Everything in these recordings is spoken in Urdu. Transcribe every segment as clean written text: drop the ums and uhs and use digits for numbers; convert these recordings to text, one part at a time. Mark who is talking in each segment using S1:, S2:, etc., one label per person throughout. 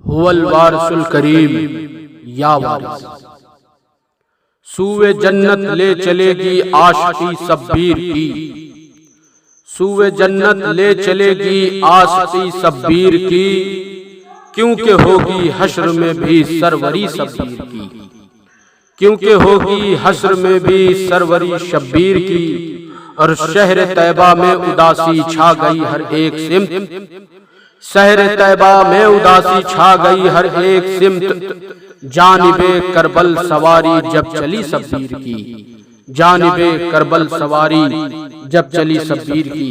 S1: هو الوارث الکریم یا وارث۔ سوئے جنت لے چلے گی عاشقی شبیر کی، سوئے جنت لے چلے گی عاشقی شبیر کی، کیونکہ ہوگی حشر میں بھی سروری شبیر کی، کیونکہ ہوگی حشر میں بھی سروری شبیر کی۔ اور شہر طیبہ میں اداسی چھا گئی ہر ایک سمت، شہر طیبہ میں اداسی چھا گئی ہر ایک سمت، جانب کربل سواری جب چلی شبیر کی، جانب کربل سواری جب چلی شبیر کی۔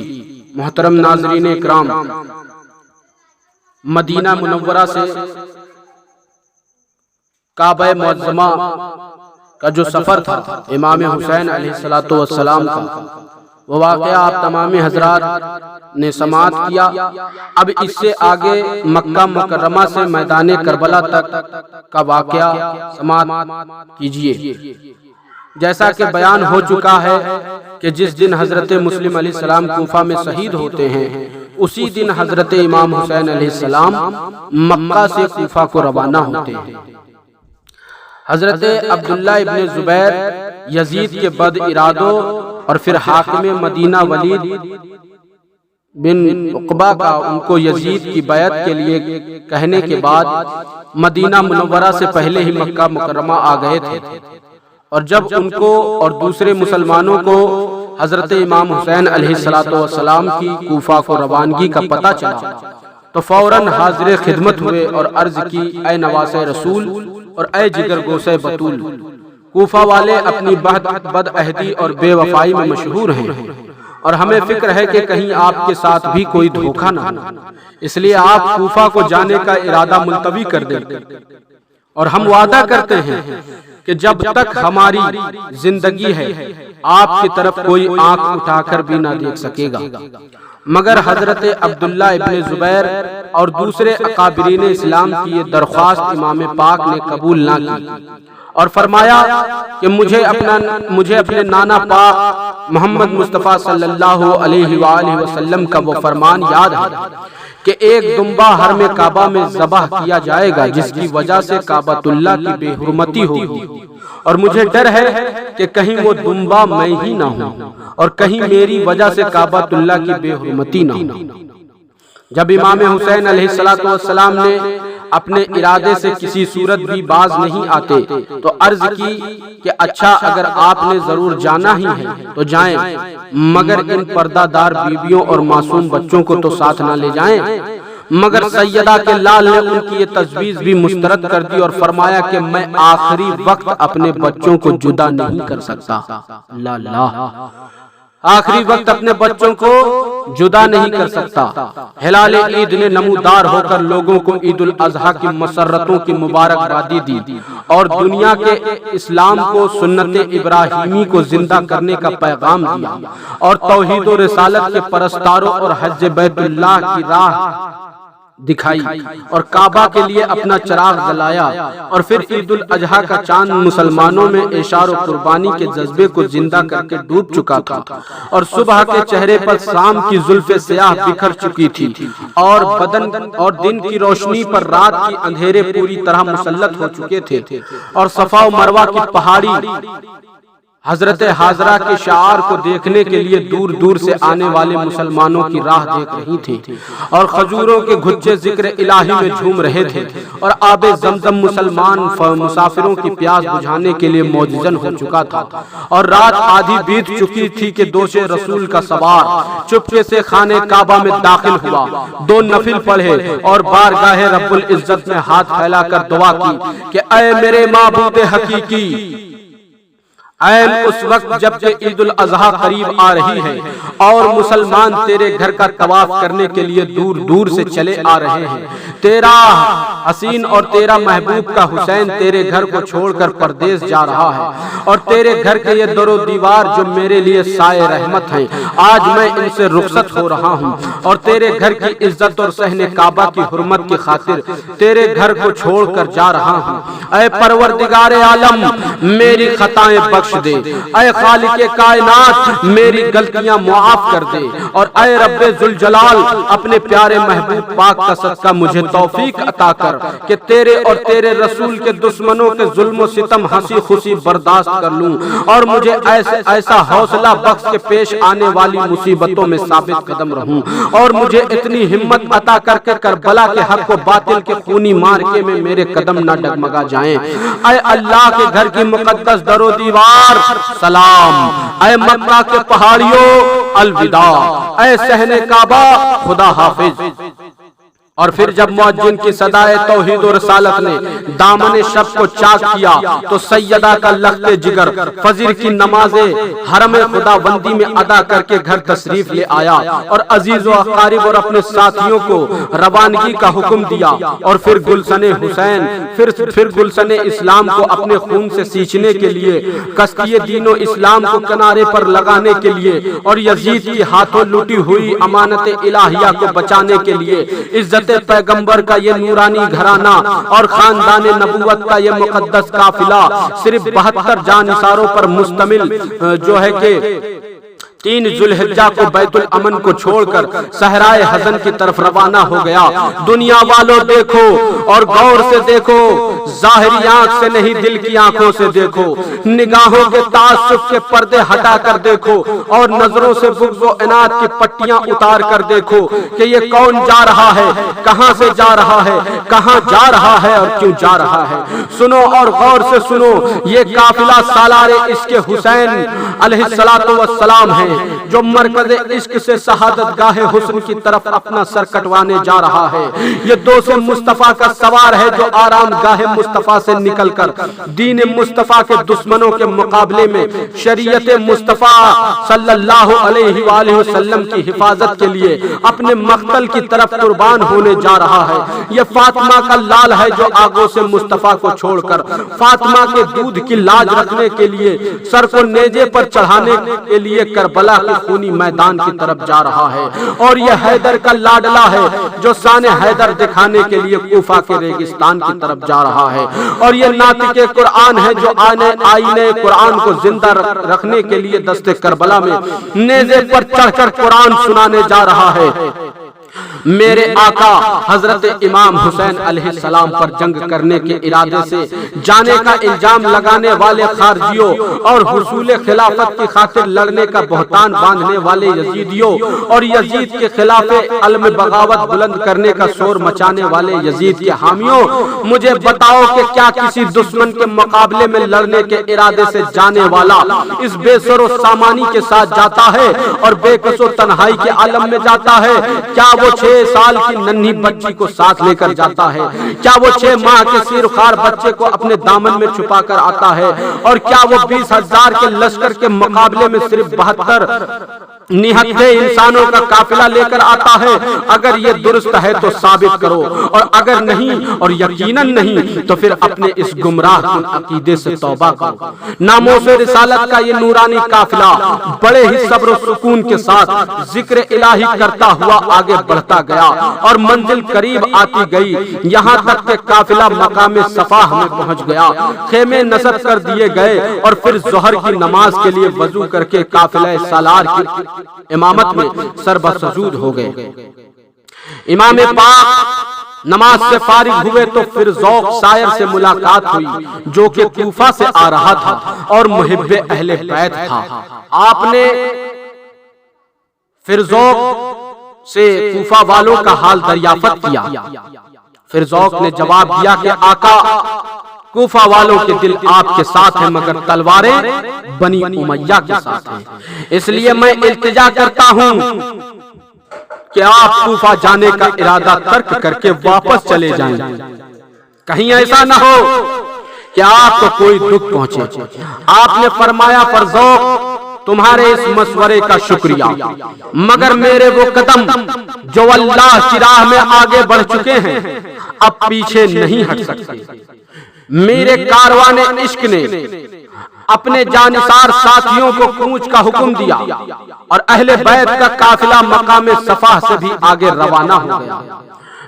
S1: محترم ناظرین اکرام، مدینہ منورہ سے کعبہ معظمہ کا جو سفر تھا امام حسین علیہ السلام کا، وہ واقعہ آپ تمام حضرات نے سماعت کیا۔ اب اس سے آگے مکہ مکرمہ سے میدان کربلا تک کا واقعہ سماعت کیجئے۔ جیسا کہ بیان ہو چکا ہے کہ جس دن حضرت مسلم علیہ السلام کوفہ میں شہید ہوتے ہیں، اسی دن حضرت امام حسین علیہ السلام مکہ سے کوفہ کو روانہ ہوتے ہیں۔ حضرت عبداللہ ابن زبیر یزید کے بد ارادوں اور پھر حاکم مدینہ ولید بن عقبہ کا ان کو یزید کی بیعت کے لیے کہنے کے بعد مدینہ منورہ سے پہلے ہی مکہ مکرمہ آ گئے تھے، اور جب ان کو اور دوسرے مسلمانوں کو حضرت امام حسین علیہ السلام کی کوفہ کو روانگی کا پتہ چلا تو فوراً حاضر خدمت ہوئے اور عرض کی، اے نواسہ رسول اور اے جگر گوسہ بطول، کوفہ والے اپنی بد عہدی اور بے وفائی میں مشہور ہیں، اور ہمیں فکر ہے کہ کہیں آپ کے ساتھ بھی کوئی دھوکہ نہ ہو، اس لیے آپ کوفہ کو جانے کا ارادہ ملتوی کر دیں، اور ہم وعدہ کرتے ہیں کہ جب تک ہماری زندگی ہے آپ کی طرف کوئی آنکھ اٹھا کر بھی نہ دیکھ سکے گا۔ مگر حضرت عبداللہ ابن زبیر اور دوسرے اکابرین اسلام کی یہ درخواست امام پاک نے قبول نہ کی، اور فرمایا کہ مجھے اپنے نانا پاک محمد مصطفیٰ صلی اللہ علیہ وآلہ وسلم کا وہ فرمان یاد ہے کہ ایک دمبا حرم کعبہ میں ذبح کیا جائے گا جس کی وجہ سے کعبۃ اللہ کی بے حرمتی ہوگی، اور مجھے ڈر ہے کہ کہیں وہ دمبا میں ہی نہ ہوں اور کہیں میری وجہ سے کعبۃ اللہ کی بے حرمتی نہ ہو۔ جب امام حسین علیہ السلام نے اپنے ارادے سے کسی صورت بھی باز نہیں آتے تو عرض کی کہ اچھا اگر آپ نے ضرور جانا ہی ہے تو جائیں، مگر ان پردہ دار بیویوں اور معصوم بچوں کو تو ساتھ نہ لے جائیں۔ مگر سیدہ کے لال نے ان کی یہ تجویز بھی مسترد کر دی اور فرمایا کہ میں آخری وقت اپنے بچوں کو جدا نہیں کر سکتا، آخری وقت اپنے بچوں کو جدا نہیں کر سکتا۔ ہلال عید نے نمودار ہو کر لوگوں کو عید الاضحیٰ کی مسرتوں کی مبارکبادی دی اور دنیا کے اسلام کو سنت ابراہیمی کو زندہ کرنے کا پیغام دیا، اور توحید و رسالت کے پرستاروں اور حج بیت اللہ کی راہ دکھائی، اور کعبہ کے لیے اپنا چراغ جلایا، اور پھر عید الاضحیٰ کا چاند مسلمانوں میں اشار و قربانی کے جذبے کو زندہ کر کے ڈوب چکا تھا، اور صبح کے چہرے پر شام کی زلف سیاہ بکھر چکی تھی، اور بدن اور دن کی روشنی پر رات کی اندھیرے پوری طرح مسلط ہو چکے تھے، اور صفا و مروہ کی پہاڑی حضرت حاضرہ کے شعار کو دیکھنے کے لیے دور دور سے آنے والے مسلمانوں کی راہ دیکھ رہی تھی، اور کھجوروں کے گچھے ذکر الہی میں جھوم رہے تھے، اور آب زمزم مسلمان مسافروں کی پیاس بجھانے کے لیے معجزن ہو چکا تھا، اور رات آدھی بیت چکی تھی کہ دوش رسول کا سوار چپکے سے خانہ کعبہ میں داخل ہوا، 2 نفل پڑھے اور بارگاہ رب العزت میں ہاتھ پھیلا کر دعا کی کہ اے میرے معبود حقیقی، عین اس وقت جب کہ عید الاضحیٰ قریب آ رہی ہے اور مسلمان تیرے گھر کا طواف کرنے کے لیے دور دور سے چلے آ رہے ہیں، تیرا حسین اور تیرا محبوب کا حسین تیرے گھر کو چھوڑ کر پردیس جا رہا ہے، اور تیرے گھر کے یہ در و دیوار جو میرے لیے سائے رحمت ہیں آج میں ان سے رخصت ہو رہا ہوں، اور تیرے گھر کی عزت اور صحن کعبہ کی حرمت کی خاطر تیرے گھر کو چھوڑ کر جا رہا ہوں۔ اے پروردگار عالم، میری خطائیں بخش بخش دے، اے خالق کائنات میری غلطیاں معاف کر دے، اور اے رب ذوالجلال اپنے پیارے محبوب پاک کا صدقہ مجھے توفیق عطا کر کہ تیرے اور تیرے رسول کے دشمنوں کے ظلم و ستم ہنسی خوشی برداشت کر لوں، اور مجھے ایسا حوصلہ بخش کے پیش آنے والی مصیبتوں میں ثابت قدم رہوں، اور مجھے اتنی ہمت عطا کر کے کربلا کے حق و باطل کے خونی مارکے میں میرے قدم نہ ڈگمگا جائیں۔ اے اللہ کے گھر کی مقدس در و دیوار سلام، اے مکہ کے پہاڑیوں الوداع، اے صحن کعبہ خدا حافظ۔ اور پھر جب مؤذن کی صدائے توحید و رسالت نے دامن شب کو چاک کیا تو سیدہ کا لخت جگر فجر کی نماز حرم خدا بندی میں ادا کر کے گھر تشریف لے آیا، اور عزیز و اقارب اور اپنے ساتھیوں کو روانگی کا حکم دیا، اور پھر گلشن حسین پھر گلشن اسلام کو اپنے خون سے سینچنے کے لیے، کشتی دین و اسلام کو کنارے پر لگانے کے لیے، اور یزید کی ہاتھوں لوٹی ہوئی امانت الہیہ کو بچانے کے لیے عزت پیغمبر کا یہ نورانی گھرانہ اور خاندان نبوت کا یہ مقدس قافلہ صرف 72 جانثاروں پر مشتمل جو ہے کہ 3 ذوالحجہ کو بیت الامن کو چھوڑ کر صحرائے حزن کی طرف روانہ ہو گیا۔ دنیا والوں دیکھو اور غور سے دیکھو، ظاہری آنکھ سے نہیں دل کی آنکھوں سے دیکھو، نگاہوں کے تعصب کے پردے ہٹا کر دیکھو، اور نظروں سے بغض و عناد کی پٹیاں اتار کر دیکھو کہ یہ کون جا رہا ہے، کہاں سے جا رہا ہے، کہاں جا رہا ہے اور کیوں جا رہا ہے۔ سنو اور غور سے سنو، یہ قافلہ سالار عشق حسین علیہ السلام ہے، جو مرکز عشق سے شہادت گاہ حسن کی طرف اپنا سر کٹوانے جا رہا ہے۔ یہ دوست مصطفیٰ کا سوار ہے جو آرام گاہ مصطفیٰ سے نکل کر دین مصطفیٰ کے دشمنوں کے مقابلے میں شریعت مصطفیٰ صلی اللہ علیہ وآلہ وسلم کی حفاظت کے لیے اپنے مقتل کی طرف قربان ہونے جا رہا ہے۔ یہ فاطمہ کا لال ہے جو آگوں سے مصطفیٰ کو چھوڑ کر فاطمہ کے دودھ کی لاج رکھنے کے لیے سر کو نیزے پر چڑھانے کے لیے کربلا کے خونی میدان کی طرف جا رہا ہے، اور یہ حیدر کا لاڈلا ہے جو شان حیدر دکھانے کے لیے کوفہ کے ریگستان کی طرف جا رہا ہے، اور یہ ناطق قرآن ہے جو آئینے قرآن کو زندہ رکھنے کے لیے دست کربلا میں نیزے پر چڑھ کر قرآن سنانے جا رہا ہے۔ میرے آقا حضرت امام حسین علیہ السلام پر جنگ کرنے کے ارادے سے جانے کا الزام لگانے والے خارجیوں اور حصول خلافت کی خاطر لڑنے کا بہتان باندھنے والے یزیدیوں اور یزید کے خلاف علم بغاوت بلند کرنے کا شور مچانے والے یزید کے حامیوں، مجھے بتاؤ کہ کیا کسی دشمن کے مقابلے میں لڑنے کے ارادے سے جانے والا اس بے سر و سامانی کے ساتھ جاتا ہے اور بے کس و تنہائی کے عالم میں جاتا ہے؟ کیا وہ 6 سال کی ننھی بچی کو ساتھ لے کر جاتا ہے؟ کیا وہ 6 ماہ کے سیرخوار بچے کو اپنے دامن میں چھپا کر آتا ہے؟ اور کیا وہ 20,000 کے لشکر کے مقابلے میں صرف 72 نہتے انسانوں کا قافلہ لے کر آتا ہے؟ اگر یہ درست ہے تو ثابت کرو، اور اگر نہیں اور یقیناً نہیں تو پھر اپنے اس گمراہ کن عقیدے سے توبہ کرو۔ ناموس رسالت کا یہ نورانی قافلہ بڑے ہی صبر و سکون کے ساتھ ذکر الہی کرتا ہوا آگے بڑھتا گیا، اور منزل قریب آتی گئی، یہاں تک کہ قافلہ مقام صفاح میں پہنچ گیا۔ خیمے نصب کر دیے گئے، اور پھر ظہر کی نماز کے لیے وضو کر کے قافلہ سالار کی امامت میں سربسجود ہو گئے۔ امام پاک نماز سے فارغ ہوئے تو پھر ذوق شاعر سے ملاقات ہوئی جو کہ کوفہ سے آ رہا تھا اور محب اہل بیت تھا۔ آپ نے پھر ذوق سے کوفہ والوں کا حال دریافت کیا۔ پھر ذوق نے جواب دیا کہ آقا، کوفہ والوں کے دل آپ کے ساتھ ہیں مگر تلواریں بنی امیہ کے ساتھ ہیں، اس لیے میں التجا کرتا ہوں کہ آپ کوفہ جانے کا ارادہ ترک کر کے واپس چلے جائیں، کہیں ایسا نہ ہو کہ آپ کو کوئی دکھ پہنچے۔ آپ نے فرمایا فرزوق، تمہارے اس مشورے کا شکریہ، مگر میرے وہ قدم جو اللہ کی راہ میں آگے بڑھ چکے ہیں اب پیچھے نہیں ہٹ سکتے۔ میرے کاروان عشق نے اپنے جانثار ساتھیوں کو کوچ کا حکم دیا اور اہل بیت کا قافلہ مقام صفاح سے بھی آگے روانہ ہو گیا۔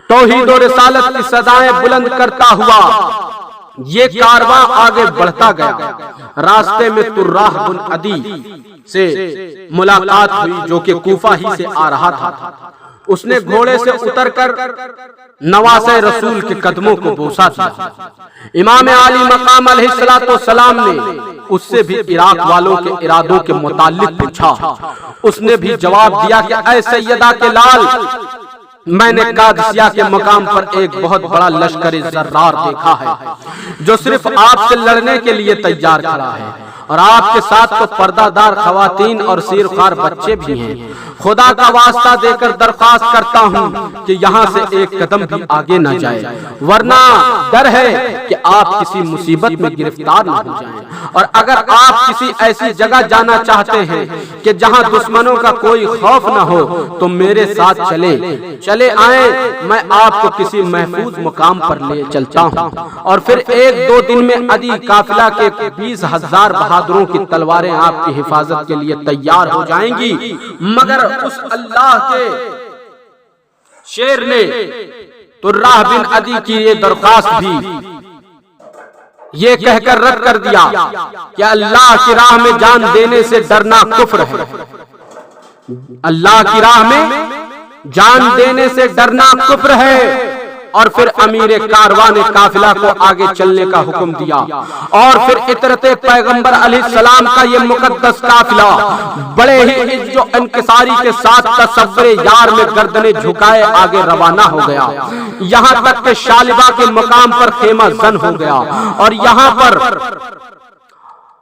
S1: توحید و رسالت کی صدائیں بلند کرتا ہوا یہ کارواں آگے بڑھتا گیا، راستے میں تراح بن عدی سے ملاقات ہوئی جو کہ کوفہ ہی سے آ رہا تھا۔ اس نے گھوڑے سے اتر کر نواسے رسول کے قدموں کو بوسہ دیا۔ امام عالی مقام علیہ السلام نے اس سے بھی عراق والوں کے ارادوں کے متعلق پوچھا۔ اس نے بھی جواب دیا کہ اے سیدہ کے لال، میں نے قادسیہ کے مقام پر ایک بہت بڑا لشکر زرار دیکھا ہے جو صرف آپ سے لڑنے کے لیے تیار کھڑا ہے، اور آپ کے ساتھ تو پردہ دار خواتین اور سیرخوار بچے بھی ہیں۔ خدا کا واسطہ دے کر درخواست کرتا ہوں کہ یہاں سے ایک قدم بھی آگے نہ جائے، ورنہ ڈر ہے کہ آپ کسی مصیبت میں گرفتار نہ ہو جائیں، اور اگر آپ کسی ایسی جگہ جانا چاہتے ہیں کہ جہاں دشمنوں کا کوئی خوف نہ ہو تو میرے ساتھ چلے آئیں، میں آپ کو کسی محفوظ مقام پر لے چلتا ہوں، اور پھر ایک دو دن میں عدی قافلہ کے 20,000 بہادروں کی تلواریں آپ کی حفاظت کے لیے تیار ہو جائیں گی۔ مگر اس اللہ کے شیر نے تراح بن عدی کی یہ درخواست بھی یہ کہہ کر رد کر دیا کہ اللہ کی راہ میں جان دینے سے ڈرنا کفر ہے، اللہ کی راہ میں جان دینے سے ڈرنا کفر ہے۔ اور پھر امیر کارواں نے قافلہ کو آگے چلنے کا حکم دیا، اور پھر اطرت پیغمبر علیہ السلام کا یہ مقدس قافلہ بڑے ہی جو انکساری کے ساتھ تصور یار میں گردنیں جھکائے آگے روانہ ہو گیا، یہاں تک کہ شالبہ کے مقام پر خیمہ زن ہو گیا، اور یہاں پر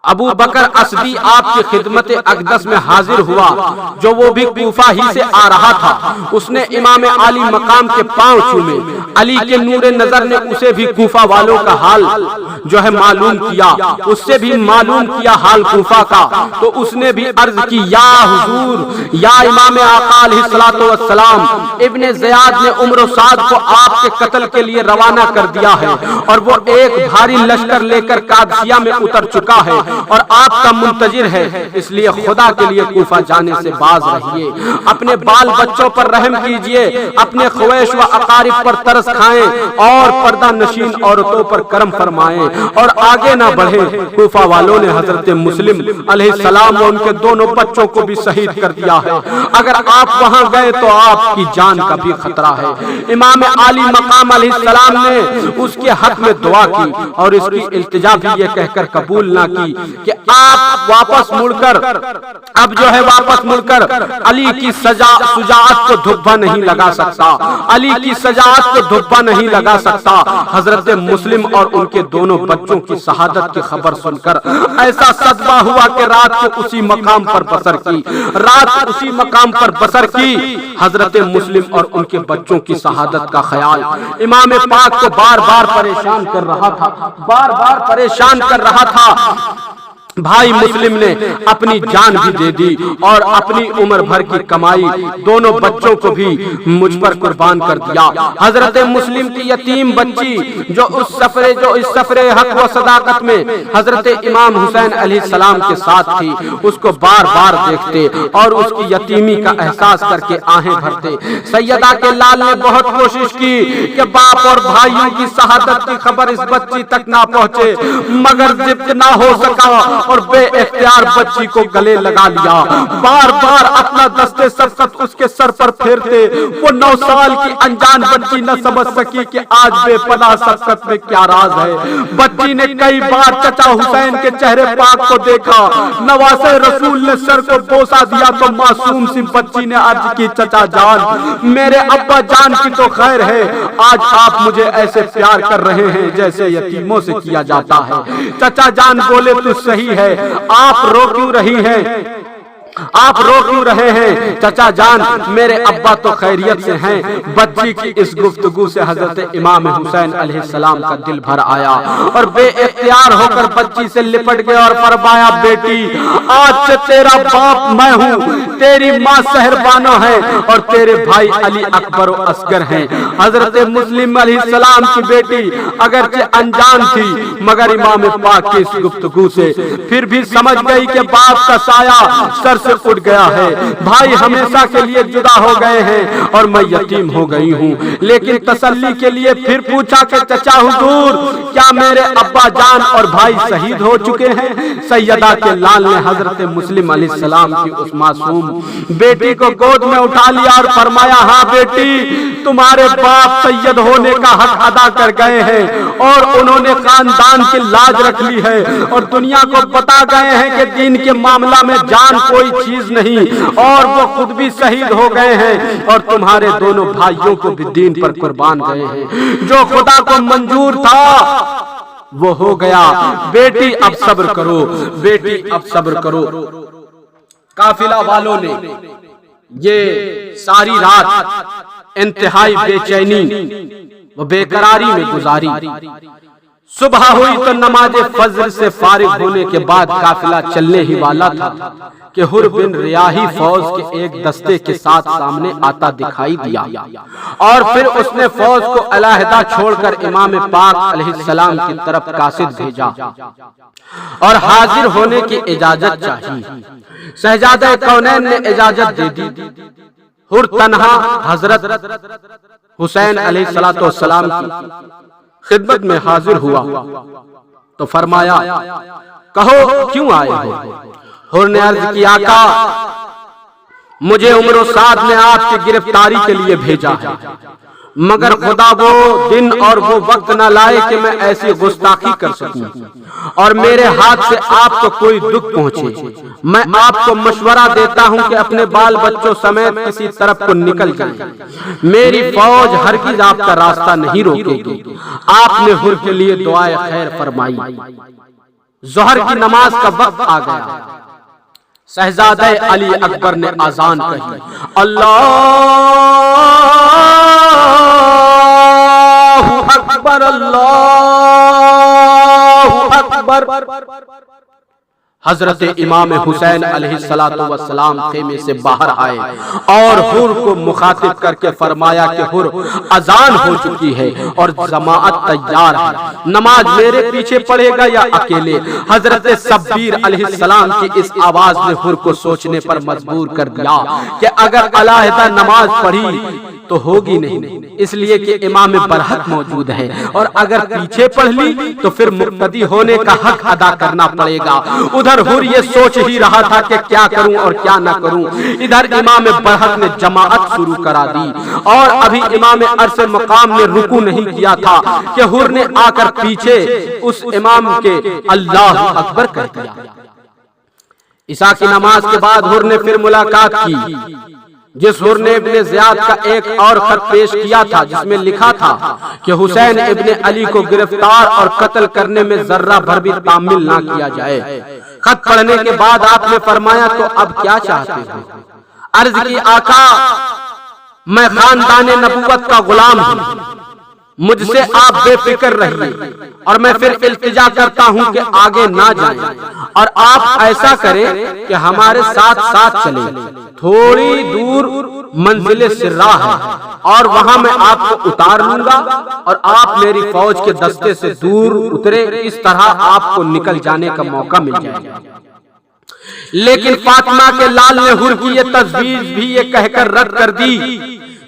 S1: ابو بکر اسدی آپ کی خدمت اقدس میں حاضر ہوا، جو وہ بھی کوفہ ہی سے آ رہا تھا۔ اس نے امام عالی مقام کے پاؤں چومے۔ علی کے نور نظر نے اسے بھی کوفہ والوں کا حال جو ہے معلوم کیا، اس سے بھی معلوم کیا حال کوفہ کا، تو اس نے بھی عرض کی یا حضور، یا امام آقا علیہ السلام، ابن زیاد نے عمر و سعد کو آپ کے قتل کے لیے روانہ کر دیا ہے، اور وہ ایک بھاری لشکر لے کر قادسیہ میں اتر چکا ہے اور آپ کا منتظر ہے، اس لیے خدا کے لیے کوفہ جانے سے باز رہیے، اپنے بال بچوں پر رحم کیجئے، اپنے خویش و اقارب پر ترس کھائیں، اور پردہ نشین عورتوں پر کرم فرمائیں، اور آگے نہ بڑھیں۔ کوفہ والوں نے حضرت مسلم علیہ السلام و ان کے دونوں بچوں کو بھی شہید کر دیا ہے، اگر آپ وہاں گئے تو آپ کی جان کا بھی خطرہ ہے۔ امام عالی مقام علیہ السلام نے اس کے حق میں دعا کی، اور اس کی التجا بھی یہ کہہ کر قبول نہ کی کہ آپ واپس مڑ کر علی کی شجاعت کو دھبا نہیں لگا سکتا، علی کی شجاعت کو دھبا نہیں لگا سکتا۔ حضرت مسلم اور ان کے دونوں بچوں کی شہادت کی خبر سن کر ایسا صدمہ ہوا کہ رات کو اسی مقام پر بسر کی۔ حضرت مسلم اور ان کے بچوں کی شہادت کا خیال امام پاک کو بار بار پریشان کر رہا تھا۔ بھائی مسلم نے اپنی جان بھی دے دی اور اپنی عمر بھر کی کمائی دونوں بچوں کو بھی مجھ پر قربان کر دیا۔ حضرت مسلم کی یتیم بچی جو اس سفر حق و صداقت میں حضرت امام حسین علیہ السلام کے ساتھ تھی، اس کو بار بار دیکھتے اور اس کی یتیمی کا احساس کر کے آہیں بھرتے۔ سیدہ کے لال نے بہت کوشش کی کہ باپ اور بھائیوں کی شہادت کی خبر اس بچی تک نہ پہنچے، مگر ضبط نہ ہو سکا اور بے اختیار بچی کو گلے لگا لیا۔ بار بار اپنا دستے شفقت اس کے سر پر پھیرتے، وہ 9 سال کی انجان بچی نہ سمجھ سکی کہ آج بے پناہ شفقت میں کیا راز ہے۔ بچی نے کئی بار چچا حسین کے چہرے پاک کو دیکھا، نواسے رسول نے سر کو بوسہ دیا تو معصوم سی بچی نے عرض کی چچا جان، میرے ابا جان کی تو خیر ہے، آج آپ مجھے ایسے پیار کر رہے ہیں جیسے یتیموں سے کیا جاتا ہے۔ چچا جان بولے تو صحیح ہے، آپ رو کیوں رہے ہیں؟ چچا جان میرے ابا تو خیریت سے ہیں۔ بچی کی اس گفتگو سے حضرت امام حسین علیہ السلام کا دل بھر آیا اور بے اختیار ہو کر بچی سے لپٹ گئے اور فرمایا بیٹی آج سے تیرا باپ میں ہوں، تیری ماں سہربانو ہے اور تیرے بھائی علی اکبر و اصغر ہیں۔ حضرت مسلم علیہ السلام کی بیٹی اگرچہ انجان تھی مگر امام پاک کی اس گفتگو سے پھر بھی سمجھ گئی کہ باپ کا سایہ سر سے اٹھ گیا ہے، بھائی ہمیشہ کے لیے جدا ہو گئے ہیں اور میں یتیم ہو گئی ہوں۔ لیکن تسلی کے لیے پھر پوچھا کہ چچا حضور کیا میرے ابا جان اور بھائی شہید ہو چکے ہیں؟ سیدہ کے لال نے حضرت مسلم علیہ السلام کی اس معصوم بیٹی کو گود میں اٹھا لیا اور فرمایا ہاں بیٹی، تمہارے باپ سید ہونے کا حق ادا کر گئے ہیں اور انہوں نے خاندان کی لاج رکھ لی ہے اور دنیا کو بتا گئے ہیں کہ دین کے معاملہ میں جان کوئی چیز نہیں، اور وہ خود بھی شہید ہو گئے ہیں اور تمہارے دونوں بھائیوں کو بھی دین پر قربان گئے ہیں۔ جو خدا کو منظور تھا وہ ہو گیا، بیٹی اب صبر کرو، بیٹی اب صبر کرو۔ قافلہ والوں نے یہ ساری رات انتہائی بے چینی و بے قراری میں گزاری۔ صبح ہوئی تو نماز فجر سے فارغ ہونے کے بعد قافلہ چلنے ہی والا تھا کہ حر بن ریاحی فوج کے ایک دستے کے ساتھ سامنے آتا دکھائی دیا، اور پھر اس نے فوج کو علیحدہ چھوڑ کر امام پاک علیہ السلام کی طرف قاصد بھیجا اور حاضر ہونے کی اجازت چاہی۔ شہزادہ کونین نے اجازت دے دی۔ حر تنہا حضرت حسین علیہ السلام کی خدمت میں حاضر ہوا تو فرمایا کہو کیوں آئے ہو؟ حر نے عرض کی آقا مجھے عمر و سعد نے آپ کی گرفتاری کے لیے بھیجا ہے، مگر خدا وہ دن اور وہ وقت نہ لائے کہ میں ایسی گستاخی کر سکوں اور میرے ہاتھ سے آپ کو کوئی دکھ پہنچے۔ میں آپ کو مشورہ دیتا ہوں کہ اپنے بال بچوں سمیت کسی طرف کو نکل جائیں، میری فوج ہرگز آپ کا راستہ نہیں روکے گی۔ آپ نے حر کے لیے دعائے خیر فرمائی۔ ظہر کی نماز کا وقت آ گیا۔ شہزادہ علی اکبر نے اذان کہی، اللہ اکبر اللہ اکبر۔ حضرت امام حسین علیہ السلام خیمے سے باہر آئے اور حر کو مخاطب کر کے فرمایا کہ حر اذان ہو چکی ہے اور جماعت تیار ہے، نماز میرے پیچھے پڑھے گا یا اکیلے؟ حضرت شبیر علیہ السلام کی اس آواز نے حر کو سوچنے پر مجبور کر دیا کہ اگر علیحدہ نماز پڑھی تو ہوگی نہیں، اس لیے کہ امام برحق موجود ہے، اور اگر پیچھے پڑھ لی تو پھر مقتدی ہونے کا حق ادا کرنا پڑے گا۔ ادھر حر یہ سوچ ہی رہا تھا کہ کیا کروں اور کیا نہ کروں، ادھر امام برحق نے جماعت شروع کرا دی اور ابھی امام عرش مقام نے رکوع نہیں کیا تھا کہ حر نے آ کر پیچھے اس امام کے اللہ اکبر کر دیا۔ عشاء کی نماز کے بعد حر نے پھر ملاقات کی، جس حر نے ابن زیاد کا ایک اور خط پیش کیا تھا جس میں لکھا تھا کہ حسین ابن علی کو گرفتار اور قتل کرنے میں ذرہ بھر بھی تعمیل نہ کیا جائے۔ خط پڑھنے کے بعد آپ نے فرمایا تو اب کیا چاہتے ہو؟ عرض کی آقا میں خاندان نبوت کا غلام ہوں، مجھ سے آپ بے فکر رہیے اور میں پھر التجا کرتا ہوں کہ آگے نہ جائیں اور آپ ایسا کریں کہ ہمارے ساتھ ساتھ چلیں۔ تھوڑی دور منزل سرا ہے اور وہاں میں آپ کو اتار لوں گا اور آپ میری فوج کے دستے سے دور اترے، اس طرح آپ کو نکل جانے کا موقع مل جائے گا۔ لیکن فاطمہ کے لال نے حر کی یہ تجویز بھی یہ کہہ کر رد کر دی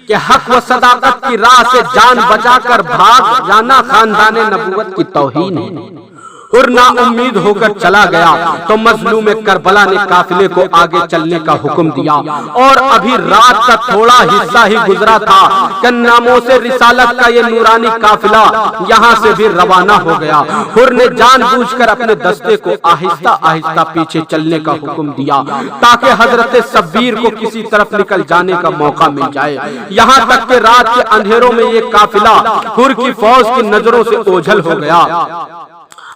S1: کہ حق و صداقت کی راہ سے جان بچا کر بھاگ جانا خاندان نبوت کی توہین ہے۔ حر نا امید ہو کر چلا گیا تو مظلوم کربلا نے قافلے کو آگے چلنے کا حکم دیا، اور ابھی رات کا تھوڑا حصہ ہی گزرا تھا کہ ناموس رسالت کا یہ نورانی قافلہ یہاں سے بھی روانہ ہو گیا۔ حر نے جان بوجھ کر اپنے دستے کو آہستہ آہستہ پیچھے چلنے کا حکم دیا تاکہ حضرت شبیر کو کسی طرف نکل جانے کا موقع مل جائے، یہاں تک کہ رات کے اندھیروں میں یہ قافلہ حر کی فوج کی نظروں سے اوجھل ہو گیا۔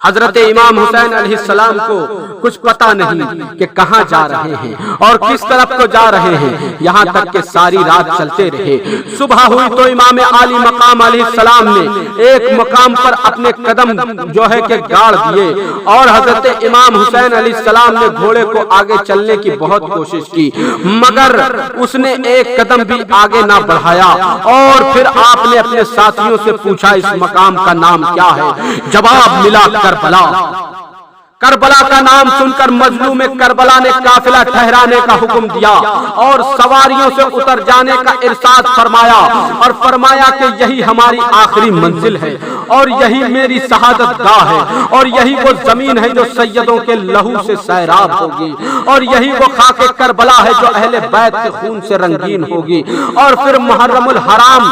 S1: حضرت امام حسین علیہ السلام کو کچھ پتہ نہیں کہ کہاں جا رہے ہیں اور کس طرف کو جا رہے ہیں، یہاں تک کہ ساری رات چلتے رہے۔ صبح ہوئی تو امام عالی مقام علیہ السلام نے ایک مقام پر اپنے قدم جو ہے کہ گاڑ دیے، اور حضرت امام حسین علیہ السلام نے گھوڑے کو آگے چلنے کی بہت کوشش کی، مگر اس نے ایک قدم بھی آگے نہ بڑھایا۔ اور پھر آپ نے اپنے ساتھیوں سے پوچھا اس مقام کا نام کیا ہے؟ جواب ملا کربلا۔ کربلا کا نام سن کر مظلوم کربلا نے قافلہ ٹھہرانے کا حکم دیا اور سواریوں سے اتر جانے کا ارشاد فرمایا اور فرمایا کہ یہی ہماری آخری منزل ہے اور یہی میری شہادت گاہ ہے اور یہی وہ زمین ہے جو سیدوں کے لہو سے سیراب ہوگی اور یہی وہ خاک کربلا ہے جو اہل بیت کے خون سے رنگین ہوگی۔ اور پھر محرم الحرام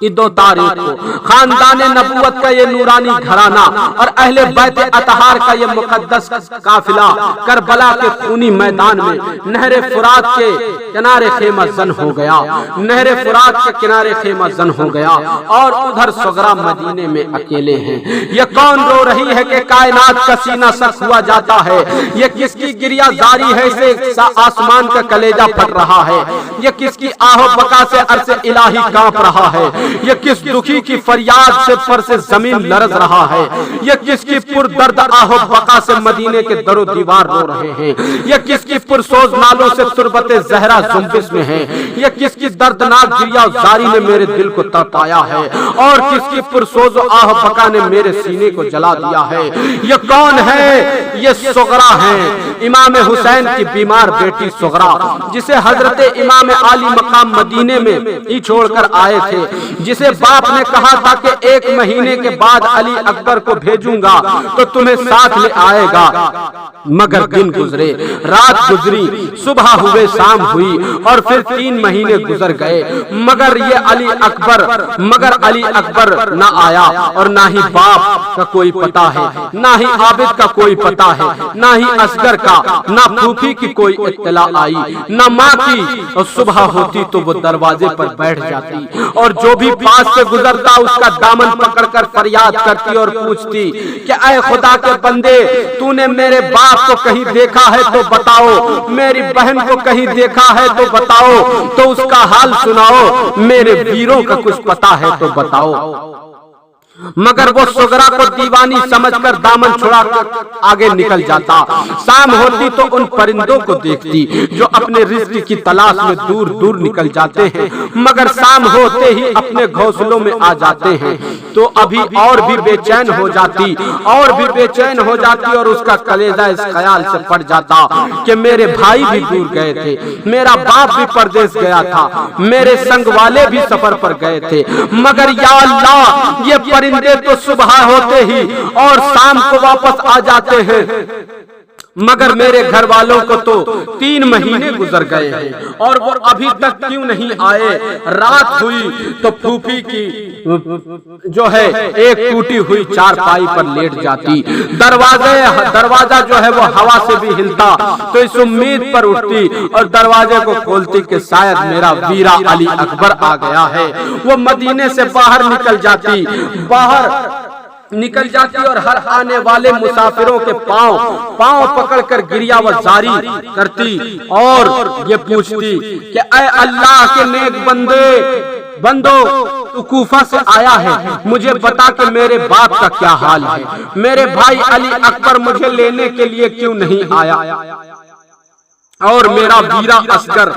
S1: کی 2 تاریخ کو خاندان نبوت کا یہ نورانی گھرانہ اور اہل بیت اطہار کا یہ مقدس قافلہ کربلا کے خونی میدان میں نہر فرات کے کنارے خیمہ زن ہو گیا، نہر فرات کے کنارے خیمہ زن ہو گیا اور ادھر صغرا مدینے میں اکیلے ہیں۔ یہ کون رو رہی ہے کہ کائنات کا سینہ سخت ہوا جاتا ہے؟ یہ کس کی گریہ زاری ہے سے آسمان کا کلیجہ پھٹ رہا ہے؟ یہ کس کی آہ و بکا سے عرش الہی کانپ رہا ہے؟ یہ کس دکھی کی فریاد سے پر سے زمین لرز رہا ہے؟ یہ کس کی پر درد آہ و بقا سے مدینے کے در و دیوار رو رہے ہیں؟ یہ کس کی پرسوز نالوں سے تربت زہرا زنبش میں ہے؟ یہ کس کی دردناک گریہ زاری نے میرے دل کو تڑپایا ہے اور کس کی پرسوز و آہ و بقا نے میرے سینے کو جلا دیا ہے؟ یہ کون ہے؟ یہ صغرا ہے، امام حسین کی بیمار بیٹی صغرا، جسے حضرت امام عالی مقام مدینے میں ہی چھوڑ کر آئے تھے، جسے باپ نے کہا تھا کہ 1 مہینے کے بعد علی اکبر کو بھیجوں گا تو تمہیں ساتھ لے آئے گا، مگر دن گزرے، رات گزری، صبح ہوئے، شام ہوئی اور پھر 3 مہینے گزر گئے، مگر علی اکبر نہ آیا اور نہ ہی باپ کا کوئی پتہ ہے، نہ ہی عابد کا کوئی پتہ ہے، نہ ہی اصغر کا، نہ پھوپھی کی کوئی اطلاع آئی، نہ ماں کی۔ اور صبح ہوتی تو وہ دروازے پر بیٹھ جاتی اور جو بھی پاس سے گزرتا اس کا دامن پکڑ کر فریاد کرتی اور پوچھتی کہ اے خدا کے بندے، تو نے میرے باپ کو کہیں دیکھا ہے تو بتاؤ، میری بہن کو کہیں دیکھا ہے تو بتاؤ، تو اس کا حال سناؤ، میرے ویروں کا کچھ پتا ہے تو بتاؤ۔ مگر وہ صغرا کو دیوانی سمجھ کر دامن چھڑا کر آگے نکل جاتا۔ شام ہوتی تو ان پرندوں کو دیکھتی جو اپنے رزق کی تلاش میں دور دور نکل جاتے ہیں، مگر شام ہوتے ہی اپنے گھونسلوں میں آ جاتے ہیں تو ابھی اور بھی بے چین ہو جاتی اور اس کا کلیجہ اس خیال سے پڑ جاتا کہ میرے بھائی بھی دور گئے تھے، میرا باپ بھی پردیس گیا تھا، میرے سنگ والے بھی سفر پر گئے تھے، مگر یا اللہ یہ پرندے تو صبح ہوتے ہی اور شام کو واپس آ جاتے ہیں، مگر میرے گھر والوں کو تو 3 مہینے گزر گئے ہیں اور وہ ابھی تک کیوں نہیں آئے؟ رات ہوئی تو پھوپھی کی جو ہے ایک ٹوٹی ہوئی چارپائی پر لیٹ جاتی، دروازہ جو ہے وہ ہوا سے بھی ہلتا تو اس امید پر اٹھتی اور دروازے کو کھولتی کہ شاید میرا ویرا علی اکبر آ گیا ہے۔ وہ مدینے سے باہر نکل جاتی اور ہر آنے والے مسافروں کے پاؤں پکڑ کر گریہ و زاری کرتی اور یہ پوچھتی کہ اے اللہ کے نیک بندو، تو کوفہ سے آیا ہے، مجھے بتا کہ میرے باپ کا کیا حال ہے، میرے بھائی علی اکبر مجھے لینے کے لیے کیوں نہیں آیا، اور میرا ویرا اصغر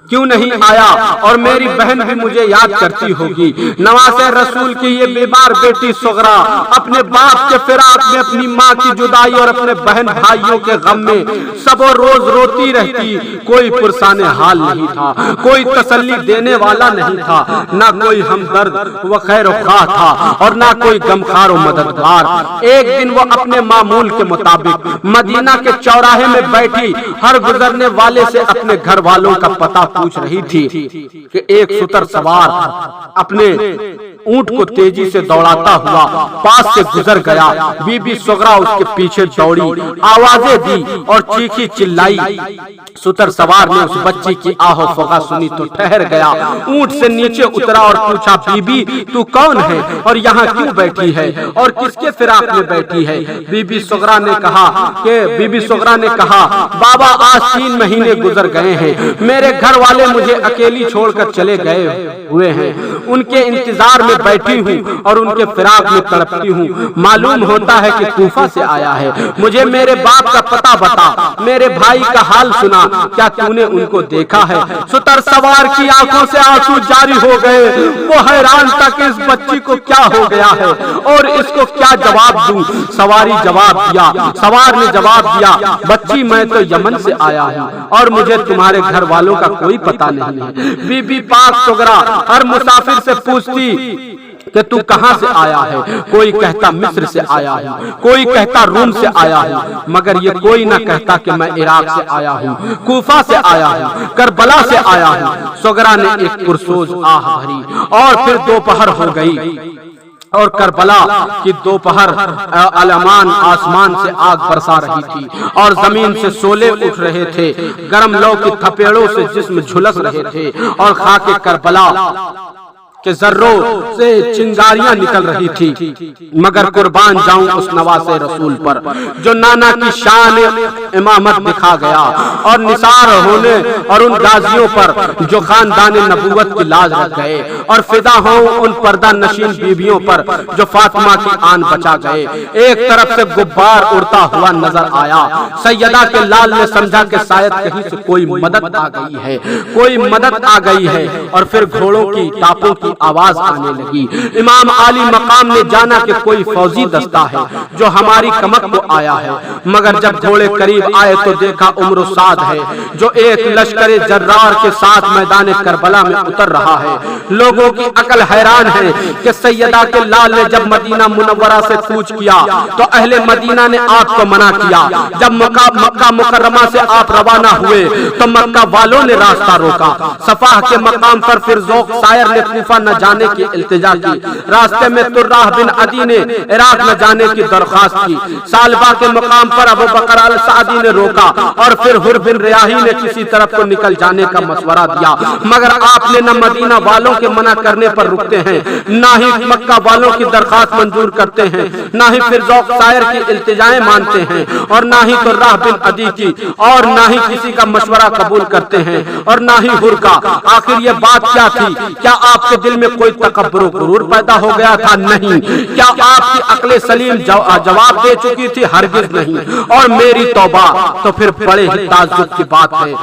S1: کیوں نہیں آیا، اور میری بہن بھی مجھے یاد کرتی ہوگی۔ نواز رسول کی یہ بیمار بیٹی صغرا اپنے باپ کے فراق میں، اپنی ماں کی جدائی اور اپنے بہن بھائیوں کے غم میں سب روز روتی رہتی، کوئی پرسان حال نہیں تھا، کوئی تسلی دینے والا نہیں تھا، نہ کوئی ہمدرد و خیر و خواہ تھا اور نہ کوئی غمخوار و مددگار۔ ایک دن وہ اپنے معمول کے مطابق مدینہ کے چوراہے میں بیٹھی ہر گزرنے والے سے اپنے گھر والوں کا پتہ پوچھ رہی تھی کہ ایک ستر سوار اپنے اونٹ کو تیزی سے دوڑاتا ہوا پاس سے گزر گیا۔ بی بی صغرا اس کے پیچھے دوڑی، آوازیں دی اور چیخی چلائی۔ ستر سوار نے اس بچی کی آہ و فغاں سنی تو ٹھہر گیا، اونٹ سے نیچے اترا اور پوچھا بی بی تو کون ہے اور یہاں کیوں بیٹھی ہے اور کس کے فراق میں بیٹھی ہے؟ بی بی صغرا نے کہا بابا آج 3 مہینے گزر گئے ہیں، میرے گھر والے مجھے اکیلی چھوڑ کر چلے گئے ہوئے ہیں، ان کے انتظار میں میں بیٹھی ہوں اور ان کے فراق میں تڑپتی ہوں. معلوم ہوتا ہے کہ کوفہ سے آیا ہے. مجھے میرے باپ کا پتہ بتا, میرے بھائی کا حال سنا, کیا تو نے ان کو دیکھا ہے؟ ستر سوار کی آنکھوں سے آنسو جاری ہو گئے. وہ حیران تھا کہ اس بچی کو کیا ہو گیا ہے اور اس کو کیا جواب دوں. سواری جواب دیا, سوار نے جواب دیا, بچی میں تو یمن سے آیا ہوں اور مجھے تمہارے گھر والوں کا کوئی پتہ نہیں ہے. بی بی پاک سغرا ہر مسافر سے پوچھتی کہ تو کہاں سے آیا ہے. کوئی کہتا مصر سے آیا ہوں, کوئی کہتا روم سے آیا ہوں, مگر یہ کوئی نہ کہتا کہ میں عراق سے آیا ہوں, کوفہ سے آیا ہوں, کربلا سے آیا ہوں. سغرا نے ایک پرسوز آہ بھری اور پھر دوپہر ہو گئی اور کربلا کی دوپہر علمان آسمان سے آگ برسا رہی تھی اور زمین سے شعلے اٹھ رہے تھے. گرم لو کی تھپیڑوں سے جسم جھلس رہے تھے اور خاک کربلا کہ ذروں سے چنگاریاں نکل رہی تھی. مگر قربان جاؤں اس نواز رسول پر جو نانا کی شان امامت دکھا گیا, اور نثار ہونے اور ان غازیوں پر جو خاندان نبوت کی لاج رکھ گئے, اور فدا ہوں ان پردہ نشین بیویوں پر جو فاطمہ کی آن بچا گئے. ایک طرف سے غبار اڑتا ہوا نظر آیا. سیدہ کے لال نے سمجھا کہ شاید کہیں سے کوئی مدد آ گئی ہے, کوئی مدد آ گئی ہے, اور پھر گھوڑوں کی ٹاپوں کی آواز آنے لگی. امام عالی مقام نے جانا کہ کوئی فوجی دستہ ہے جو ہماری کمک کو آیا ہے, مگر جب گھوڑے قریب آئے تو دیکھا عمر سعد ہے جو ایک لشکر جرار کے ساتھ میدان کربلا میں اتر رہا ہے. لوگوں کی عقل حیران ہے کہ سیدہ کے لال نے جب مدینہ منورہ سے کوچ کیا تو اہل مدینہ نے آپ کو منع کیا. جب مکہ مکرمہ سے آپ روانہ ہوئے تو مکہ والوں نے راستہ روکا. صفاح کے مقام پر پھر ذوق سائر نے کوفہ نہ جانے کی التجا کی. راستے میں طراح بن عدی نے عراق نہ جانے کی درخواست کی. سالبہ کے مقام پر ابو بکر السعدی نے روکا اور پھر حر بن ریاحی نے کسی طرف کو نکل جانے کا مشورہ دیا, مگر آپ نے نہ مدینہ والوں کے منع کرنے پر رکتے ہیں, نہ ہی مکہ والوں کی درخواست منظور کرتے ہیں, نہ ہی پھر ذوق سائر کی التجائیں مانتے ہیں, اور نہ ہی طراح بن عدی کی, اور نہ ہی کسی کا مشورہ قبول کرتے ہیں, اور نہ ہی حر کا. آخر یہ بات کیا تھی؟ کیا آپ کے دل میں کوئی تکبر و غرور پیدا ہو گیا تھا؟ نہیں. کیا آپ کی عقل سلیم جواب دے چکی تھی؟ ہرگز نہیں. اور میری توبہ, تو پھر بڑے ہی تعجب کی بات ہے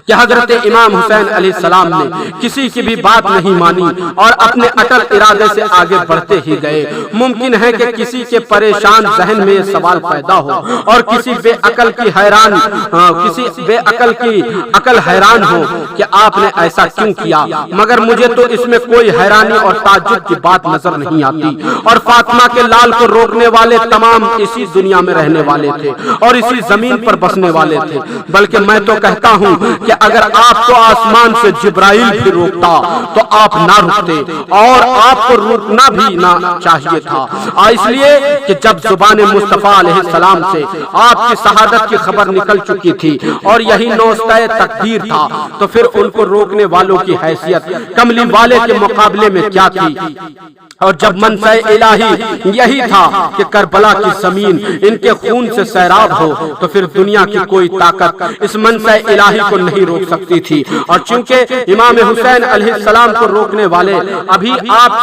S1: کہ حضرت امام حسین علیہ السلام نے کسی کی بھی بات نہیں مانی اور اپنے اٹل ارادے سے آگے بڑھتے ہی گئے. ممکن ہے کہ کسی کے پریشان ذہن میں یہ سوال پیدا ہو اور کسی بے عقل کی عقل حیران ہو کہ آپ نے ایسا کیوں کیا, مگر مجھے تو اس میں کوئی حیرانی اور تعجب کی بات نظر نہیں آتی. اور فاطمہ کے لال کو روکنے والے تمام اسی دنیا میں رہنے والے تھے اور اسی زمین پر بسنے والے تھے. بلکہ میں تو کہتا ہوں کہ اگر آپ کو آسمان سے جبرائیل بھی روکتا تو آپ نہ رکتے, اور آپ کو رکنا بھی نہ چاہیے تھا. اس لیے کہ جب زبان مصطفیٰ علیہ السلام سے آپ کی شہادت کی خبر نکل چکی تھی اور یہی نوستہ تقدیر تھا, تو پھر ان کو روکنے والوں کی حیثیت کملی والے کے مقابلے میں کیا تھی؟ اور جب منشاء الہی یہی تھا کہ کربلا کی زمین ان کے خون سے سیراب ہو, تو پھر دنیا کی کوئی طاقت اس منشاء الہی کو نہیں روک سکتی تھی. اور چونکہ امام حسین علیہ السلام کو روکنے والے ابھی آپ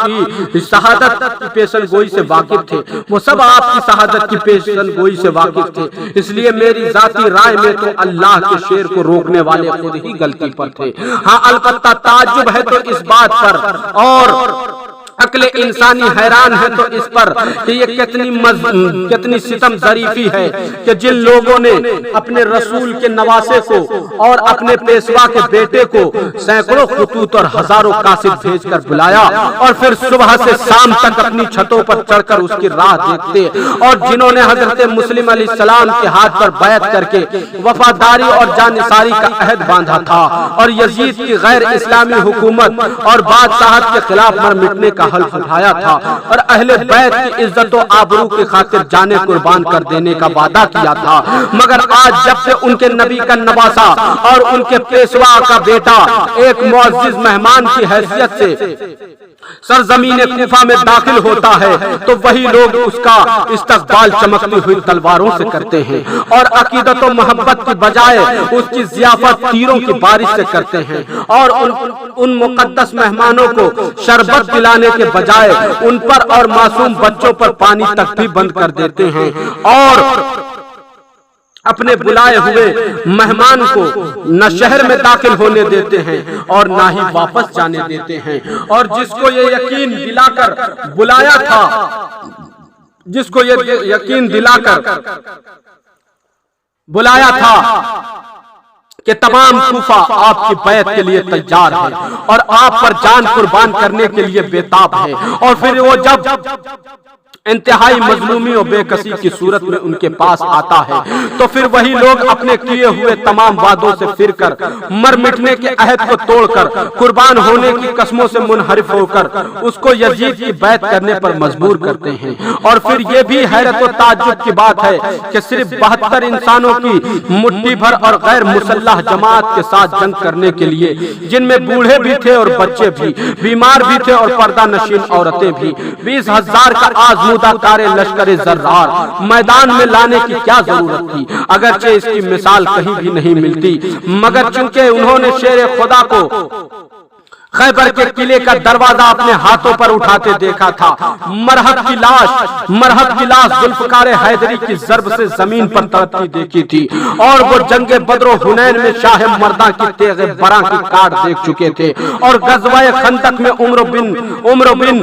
S1: کی شہادت کی پیشن گوئی سے واقف تھے, وہ سب آپ کی شہادت کی پیشن گوئی سے واقف تھے. اس لیے میری ذاتی رائے میں تو اللہ کے شیر کو روکنے والے خود ہی غلطی پر تھے. ہاں البتہ تعجب ہے تو اس بات پر, اور عقل انسانی حیران ہے تو اس پر کہ یہ کتنی ستم ظریفی ہے کہ جن لوگوں نے اپنے رسول کے نواسے کو اور اپنے پیشوا کے بیٹے کو سینکڑوں خطوط اور ہزاروں قاصد بھیج کر بلایا, اور پھر صبح سے شام تک اپنی چھتوں پر چڑھ کر اس کی راہ دیکھتے, اور جنہوں نے حضرت مسلم علیہ السلام کے ہاتھ پر بیعت کر کے وفاداری اور جانثاری کا عہد باندھا تھا, اور یزید کی غیر اسلامی حکومت اور بادشاہت کے خلاف مر مٹنے کا حلف اٹھایا تھا اور اہل بیت کی عزت و آبرو کی خاطر جانیں قربان کر دینے کا وعدہ کیا تھا، مگر آج جب سے ان کے نبی کا نواسا اور ان کے پیشوا کا بیٹا ایک معزز مہمان کی حیثیت سے سرزمین کوفہ میں داخل ہوتا ہے تو وہی لوگ اس کا استقبال چمکتی ہوئی تلواروں سے کرتے ہیں اور عقیدت و محبت کی بجائے اس کی ضیافت تیروں کی بارش سے کرتے ہیں، اور ان مقدس مہمانوں کو شربت پلانے کے بجائے ان پر اور معصوم بچوں پر پانی تک بھی بند کر دیتے ہیں، اور اپنے بلائے ہوئے مہمان کو نہ شہر میں داخل ہونے دیتے ہیں اور نہ ہی واپس جانے دیتے ہیں۔ اور جس کو یہ یقین دلا کر بلایا تھا، جس کو یہ یقین دلا کر بلایا تھا کہ تمام کوفہ آپ کی بیعت کے لیے تیار ہے اور آپ پر جان قربان کرنے کے لیے بےتاب ہے، اور پھر وہ جب انتہائی مظلومی اور بے کسی کی صورت میں ان کے پاس آتا ہے تو پھر وہی لوگ اپنے کیے ہوئے تمام وعدوں سے پھر کر مر مٹنے کے عہد کو توڑ کر قربان ہونے کی قسموں سے منحرف ہو کر اس کو یزید کی بیعت کرنے پر مجبور کرتے ہیں۔ اور پھر یہ بھی حیرت و تعجب کی بات ہے کہ صرف 72 انسانوں کی مٹھی بھر اور غیر مسلح جماعت کے ساتھ جنگ کرنے کے لیے، جن میں بوڑھے بھی تھے اور بچے بھی، بیمار بھی تھے اور پردہ نشین عورتیں بھی، 20,000 کا آزمودہ کارے لشکر زرار میدان میں لانے کی کیا ضرورت تھی؟ اگرچہ اس کی مثال کہیں بھی نہیں ملتی، مگر چونکہ انہوں نے شیر خدا کو خیبر کے قلعے کا دروازہ اپنے ہاتھوں پر اٹھاتے دیکھا تھا، مرحب کی لاش ذوالفقار حیدری کی ضرب سے زمین پر تڑپتی دیکھی تھی، اور وہ جنگ بدر و حنین میں شاہ مرداں کی تیغ براں کی کاٹ دیکھ چکے تھے، اور غزوہ خندق میں عمر بن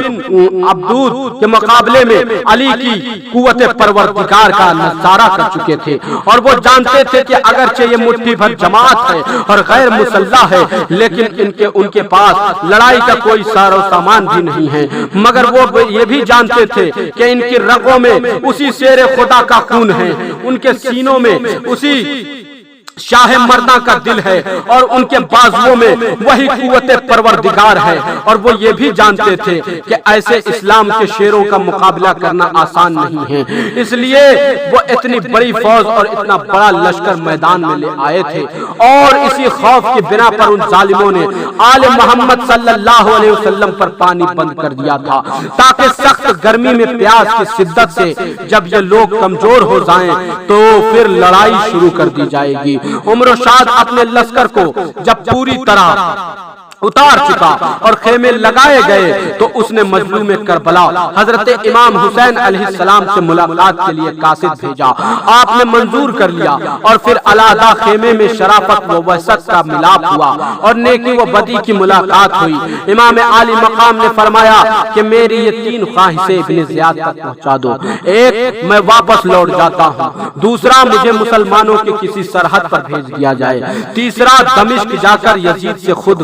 S1: عبدود کے مقابلے میں علی کی قوت پروردگار کا نظارہ کر چکے تھے، اور وہ جانتے تھے کہ اگرچہ یہ مٹھی بھر جماعت ہے اور غیر مسلح ہے، لیکن ان کے پاس لڑائی کا کوئی ساز و سامان بھی نہیں ہے، مگر وہ یہ بھی جانتے تھے کہ ان کی رگوں میں اسی شیر خدا کا خون ہے، ان کے سینوں میں اسی شاہ مرداں کا دل ہے، اور ان کے بازوؤں میں وہی قوت پروردگار ہے، اور وہ یہ بھی جانتے تھے کہ ایسے اسلام کے شیروں کا مقابلہ کرنا آسان نہیں ہے، اس لیے وہ اتنی بڑی فوج اور اتنا بڑا لشکر میدان میں لے آئے تھے، اور اسی خوف کی بنا پر ان ظالموں نے آل محمد صلی اللہ علیہ وسلم پر پانی بند کر دیا تھا، تاکہ سخت گرمی میں پیاس کی شدت سے جب یہ لوگ کمزور ہو جائیں تو پھر لڑائی شروع کر دی جائے گی۔ عمر شاد اپنے لشکر کو جب پوری طرح اتار چکا اور خیمے لگائے گئے تو اس نے مظلوم کربلا حضرت امام حسین علیہ السلام سے ملاقات کے لیے قاصد بھیجا، آپ نے منظور کر لیا، اور پھر علیحدہ خیمے میں شرافت و وسعت کا ملاپ ہوا اور نیکی و بدی کی ملاقات ہوئی۔ امام عالی مقام نے فرمایا کہ میری یہ 3 خواہشیں ابن زیاد تک پہنچا دو، ایک میں واپس لوٹ جاتا ہوں، دوسرا مجھے مسلمانوں کی کسی سرحد پر بھیج دیا جائے، تیسرا دمشق جا کر یزید سے خود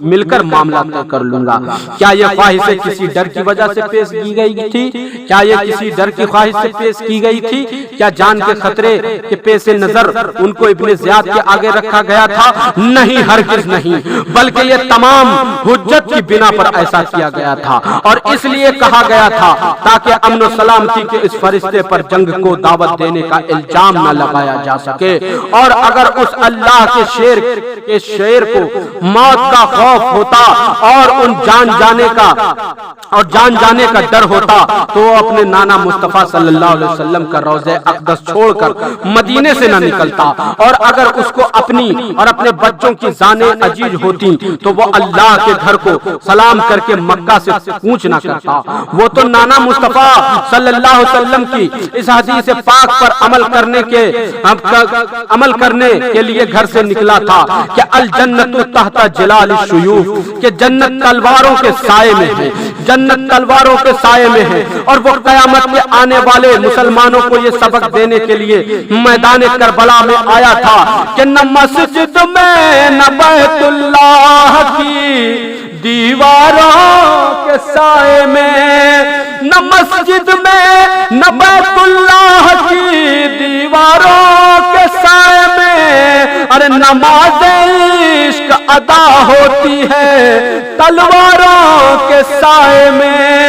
S1: مل کر معاملہ طے کر لوں گا۔ کیا یہ خواہشیں کسی ڈر کی وجہ سے پیش کی گئی تھی؟ کیا یہ کسی ڈر کی خواہش سے پیش کی گئی تھی؟ کیا جان کے خطرے کے پیش نظر ان کو ابن زیاد کے آگے رکھا گیا تھا؟ نہیں، ہرگز نہیں، بلکہ یہ تمام حجت کی بنا پر ایسا کیا گیا تھا، اور اس لیے کہا گیا تھا تاکہ امن و سلامتی کے اس فرشتے پر جنگ کو دعوت دینے کا الزام نہ لگایا جا سکے، اور اگر اس اللہ کے شیر کو موت کا خوف ہوتا اور جان جانے کا ڈر ہوتا تو وہ اپنے نانا مصطفیٰ صلی اللہ علیہ وسلم کا روضہ اقدس چھوڑ کر مدینے سے نہ نکلتا، اور اگر اس کو اپنی اور اپنے بچوں کی جانیں عزیز ہوتی تو وہ اللہ کے گھر کو سلام کر کے مکہ سے کوچ نہ کرتا۔ وہ تو نانا مصطفیٰ صلی اللہ علیہ وسلم کی اس حدیث پاک پر عمل کرنے کے لیے گھر سے نکلا تھا کہ الجنت تحت جلال الشیوف، کہ جنت تلواروں کے سائے میں ہے، جنت تلواروں کے سائے میں ہے، اور وہ قیامت کے آنے والے مسلمانوں کو یہ سبق دینے کے لیے میدان کربلا میں آیا تھا کہ نہ مسجد میں نہ بیت اللہ کی دیواروں کے سائے میں، نہ مسجد میں نہ بیت اللہ کی دیواروں کے سائے میں، ارے نماز عشق ادا ہوتی ہے تلواروں کے سائے میں۔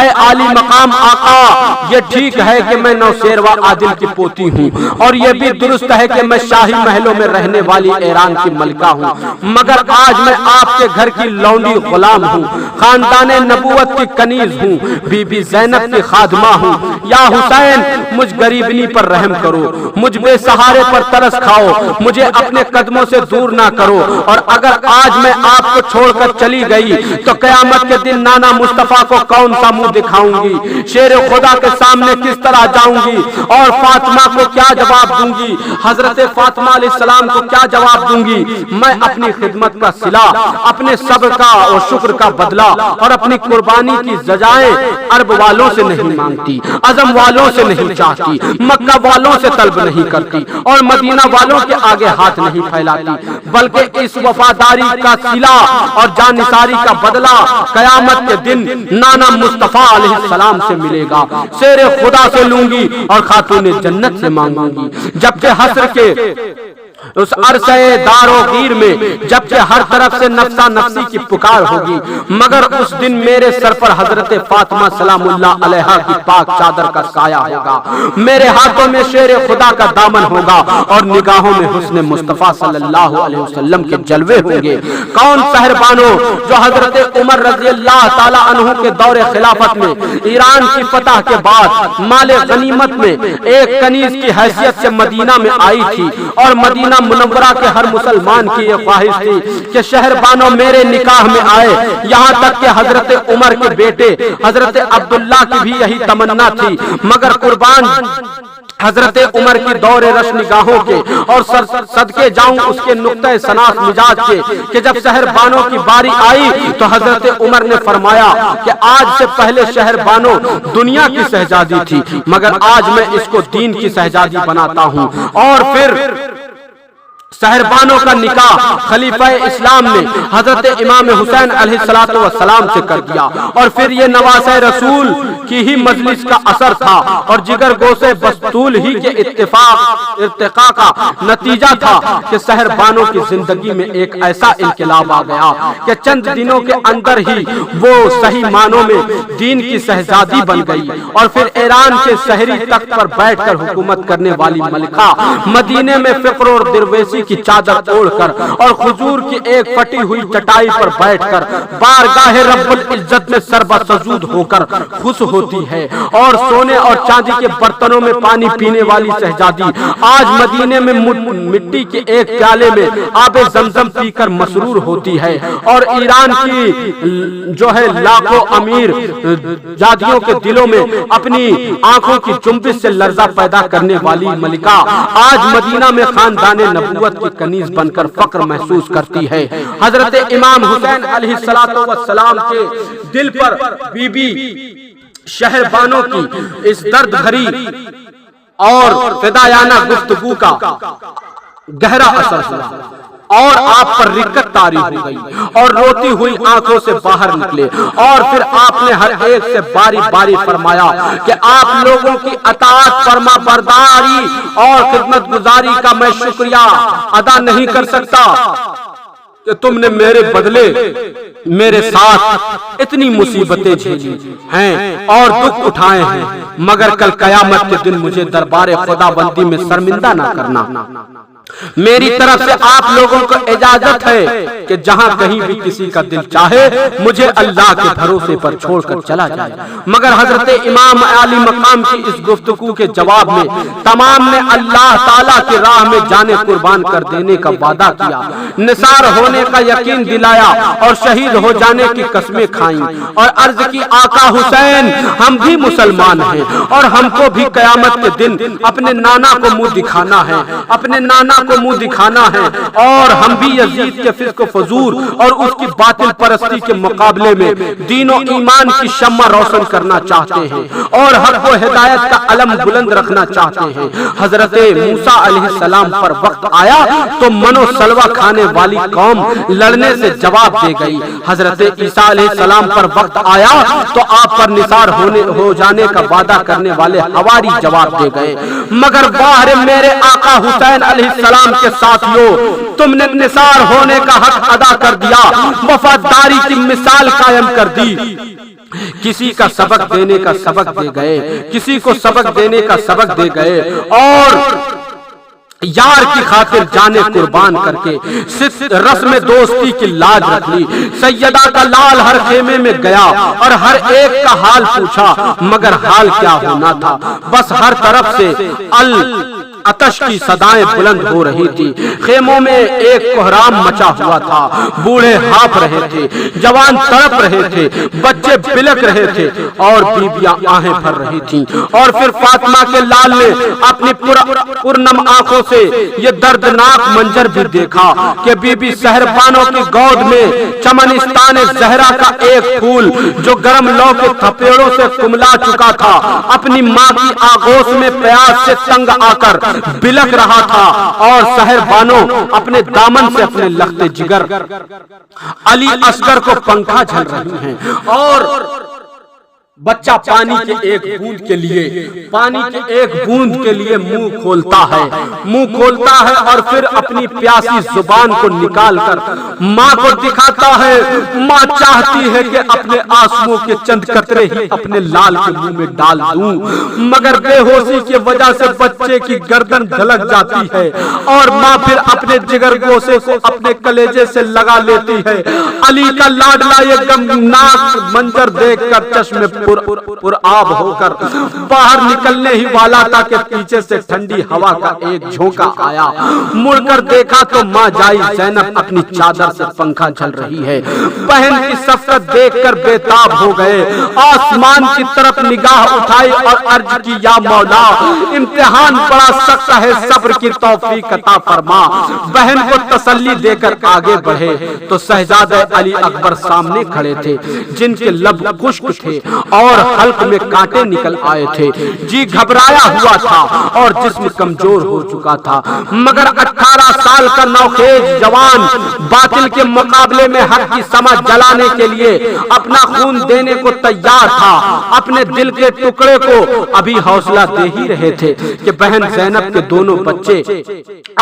S1: اے عالی مقام آقا، یہ ٹھیک ہے کہ میں نوشیروہ عادل کی پوتی ہوں، اور یہ بھی درست ہے کہ میں شاہی محلوں میں رہنے والی ایران کی ملکہ ہوں، مگر آج میں آپ کے گھر کی لونڈی غلام ہوں، خاندان نبوت کی کنیز ہوں، بی بی زینب کی خادمہ ہوں۔ یا حسین، مجھ غریبنی پر رحم کرو، مجھ بے سہارے پر ترس کھاؤ، مجھے اپنے قدموں سے دور نہ کرو، اور اگر آج میں آپ کو چھوڑ کر چلی گئی تو قیامت کے دن نانا مصطفیٰ کو کون سا منہ دکھاؤں گی، شیر خدا کے سامنے کس طرح جاؤں گی، اور فاطمہ کو کیا جواب دوں گی، حضرت فاطمہ علیہ السلام کو کیا جواب دوں گی؟ میں اپنی خدمت کا صلہ، اپنے صبر کا اور شکر کا بدلہ، اور اپنی قربانی کی جزائیں عرب والوں سے نہیں مانگتی، عزم والوں سے نہیں چاہتی، مکہ والوں سے طلب نہیں کرتی، اور مدینہ والوں کے آگے ہاتھ نہیں پھیلاتی، بلکہ اس وفاداری کا صلہ اور جانثاری کا بدلہ قیامت کے دن نانا مصطفیٰ علیہ السلام سے ملے گا، شیر خدا سے لوں گی اور خاتون جنت سے مانگوں گی۔ جبکہ حسر کے اس عرصے دار و گیر میں، جبکہ ہر طرف سے نفسا نفسی کی پکار ہوگی، مگر اس دن میرے سر پر حضرت فاطمہ سلام اللہ علیہا کی پاک چادر کا سایہ ہوگا، میرے ہاتھوں میں شیر خدا کا دامن ہوگا، اور نگاہوں میں حسن مصطفیٰ صلی اللہ علیہ وسلم کے جلوے ہوں گے۔ کون سحربانو جو حضرت عمر رضی اللہ تعالی عنہ کے دور خلافت میں ایران کی فتح کے بعد مال غنیمت میں ایک کنیز کی حیثیت سے مدینہ میں آئی تھی، اور مدینہ منورہ کے ہر مسلمان کی یہ خواہش تھی کہ شہر بانو میرے نکاح میں آئے، یہاں تک کہ حضرت عمر کے بیٹے حضرت عبداللہ کی بھی یہی تمنا تھی، مگر قربان حضرت عمر کی دور رش نگاہوں کے اور صدقے جاؤں اس کے نقطہ سناس مزاج کے کہ جب شہر بانوں کی باری آئی تو حضرت عمر نے فرمایا کہ آج سے پہلے شہر بانوں دنیا کی شہزادی تھی، مگر آج میں اس کو دین کی شہزادی بناتا ہوں۔ اور پھر شہربانوں کا نکاح خلیفہ اسلام نے حضرت امام حسین علیہ السلام سے کر دیا، اور پھر یہ نواسہ رسول کی ہی مجلس کا اثر تھا اور جگر گوشے بستول ہی کے ارتقاء کا نتیجہ تھا کہ شہربانوں کی زندگی میں ایک ایسا انقلاب آ گیا کہ چند دنوں کے اندر ہی وہ صحیح معنوں میں دین کی شہزادی بن گئی، اور پھر ایران کے شہری تخت پر بیٹھ کر حکومت کرنے والی ملکہ مدینے میں فقر اور درویشی کی چادر اوڑھ کر اور حضور کی ایک پھٹی ہوئی چٹائی پر بیٹھ کر بارگاہ رب العزت میں سربا سجود ہو کر خوش ہوتی ہے، اور سونے اور چاندی کے برتنوں میں پانی پینے والی شہزادی آج مدینے میں مٹی کے ایک پیالے میں آب زمزم پی کر مسرور ہوتی ہے، اور ایران کی جو ہے لاکھوں امیر جادیوں کے دلوں میں اپنی آنکھوں کی جنبش سے لرزہ پیدا کرنے والی ملکہ آج مدینہ میں خاندان نبوت کی کنیز بن کر فخر محسوس کرتی ہے۔ حضرت امام حسین علیہ السلام کے دل پر بی بی شہربانوں کی اس درد بھری اور فدایانہ گفتگو کا گہرا اثر ہوا، اور آپ پر رقت طاری ہو گئی اور روتی ہوئی آنکھوں سے باہر نکلے، اور پھر آپ نے ہر ایک سے باری باری فرمایا کہ آپ لوگوں کی اطاعت فرما برداری اور خدمت گزاری کا میں شکریہ ادا نہیں کر سکتا کہ تم نے میرے بدلے میرے ساتھ اتنی مصیبتیں جھیلی ہیں اور دکھ اٹھائے ہیں، مگر کل قیامت کے دن مجھے دربار خدا بندی میں شرمندہ نہ کرنا۔ میری طرف سے آپ لوگوں کو اجازت ہے کہ جہاں کہیں بھی کسی کا دل چاہے مجھے اللہ کے بھروسے پر چھوڑ کر چلا جائے، مگر حضرت امام عالی مقام کی اس گفتگو کے جواب میں تمام نے اللہ تعالیٰ کی راہ میں جانیں قربان کر دینے کا وعدہ کیا، نثار ہونے کا یقین دلایا اور شہید ہو جانے کی قسمیں کھائیں، اور عرض کی آقا حسین ہم بھی مسلمان ہیں اور ہم کو بھی قیامت کے دن اپنے نانا کو منہ دکھانا ہے، اپنے نانا کو منہ دکھانا ہے، اور ہم بھی یزید کے فسق و فجور اور اس کی باطل پرستی کے مقابلے میں دین و ایمان کی شمع روشن کرنا چاہتے ہیں اور حق و ہدایت کا علم بلند رکھنا چاہتے ہیں۔ حضرت موسیٰ علیہ السلام پر وقت آیا تو منو سلوہ کھانے والی قوم لڑنے سے جواب دے گئی، حضرت عیسیٰ علیہ السلام پر وقت آیا تو آپ پر نثار ہو جانے کا وعدہ کرنے والے حواری جواب دے گئے، مگر واہ میرے آقا حسین علیہ السلام کے ساتھیوں، تم نے نثار ہونے کا حق ادا کر دیا، وفاداری کی مثال قائم کر دی، کسی کا سبق دینے کا سبق دے گئے، کسی کو سبق دینے کا سبق دے گئے، اور یار کی خاطر جانے قربان کر کے رسم دوستی کی لاج رکھ لی۔ سیدہ کا لال ہر خیمے میں گیا اور ہر ایک کا حال پوچھا، مگر حال کیا ہونا تھا، بس ہر طرف سے آتش کی صدائیں بلند ہو رہی تھی، خیموں میں ایک کوہرام مچا ہوا تھا، بوڑھے ہانپ رہے تھے، جوان تڑپ رہے تھے، بچے بلک رہے تھے اور بیویاں آہیں بھر رہی تھیں۔ اور پھر فاطمہ کے لال نے اپنی پرنم آنکھوں سے یہ دردناک منظر بھی دیکھا کہ بی بی سحربانوں کی گود میں چمنستان زہرا کا ایک پھول جو گرم لو کے تھپیڑوں سے کملا چکا تھا، اپنی ماں کی آغوش میں پیاس سے تنگ آ کر بلک رہا تھا، اور سحر بانو اپنے دامن سے اپنے لخت جگر علی اصغر کو پنکھا جھل رہی ہیں، اور بچہ پانی کے ایک بوند کے لیے منہ کھولتا ہے اور پھر اپنی پیاسی زبان کو نکال کر ماں کو دکھاتا ہے۔ ماں چاہتی ہے کہ اپنے آنسوؤں کے چند قطرے ہی اپنے لال کے منہ میں ڈال دوں، مگر بے ہوشی کی وجہ سے بچے کی گردن ڈھلک جاتی ہے اور ماں پھر اپنے جگر گوشے کو اپنے کلیجے سے لگا لیتی ہے۔ علی کا لاڈلا یہ غمناک منظر دیکھ کر چشم پر آب ہو کر باہر نکلنے ہی والا تھا کہ پیچھے سے ٹھنڈی ہوا کا ایک جھونکا آیا، مڑ کر دیکھا تو ماں جائی زینب اپنی چادر سے پنکھا جھل رہی ہے۔ بہن کی صفقت دیکھ کر بے تاب ہو گئے، آسمان کی طرف نگاہ اٹھائی اور عرض کی، یا مولا امتحان بڑا سخت ہے، صبر کی توفیق عطا فرما۔ بہن کو تسلی دے کر آگے بڑھے تو شہزادہ علی اکبر سامنے کھڑے تھے، جن کے لب خشک تھے اور حلق میں کانٹے نکل آئے تھے، جی گھبرایا ہوا تھا اور جسم کمزور ہو چکا تھا، مگر 18 سال کا نوخیز جوان باطل کے مقابلے میں حق کی سمجھ جلانے کے لیے اپنا خون دینے کو تیار تھا۔ اپنے دل کے ٹکڑے کو ابھی حوصلہ دے ہی رہے تھے کہ بہن زینب کے دونوں بچے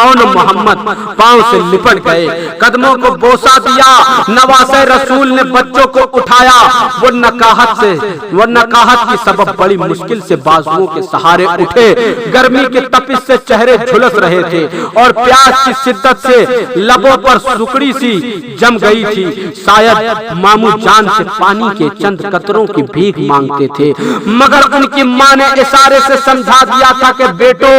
S1: اون محمد پاؤں سے لپٹ گئے، قدموں کو بوسہ دیا۔ نواسہ رسول نے بچوں کو اٹھایا، وہ نکاحت کی سبب بڑی مشکل سے بازوؤں کے سہارے اٹھے، گرمی کے تپش سے چہرے جھلس رہے تھے اور پیاس کی شدت سے لبوں پر سکڑی سی جم گئی تھی۔ شاید مامو جان سے پانی کے چند قطروں کی بھیک مانگتے تھے، مگر ان کی ماں نے اشارے سے سمجھا دیا تھا کہ بیٹو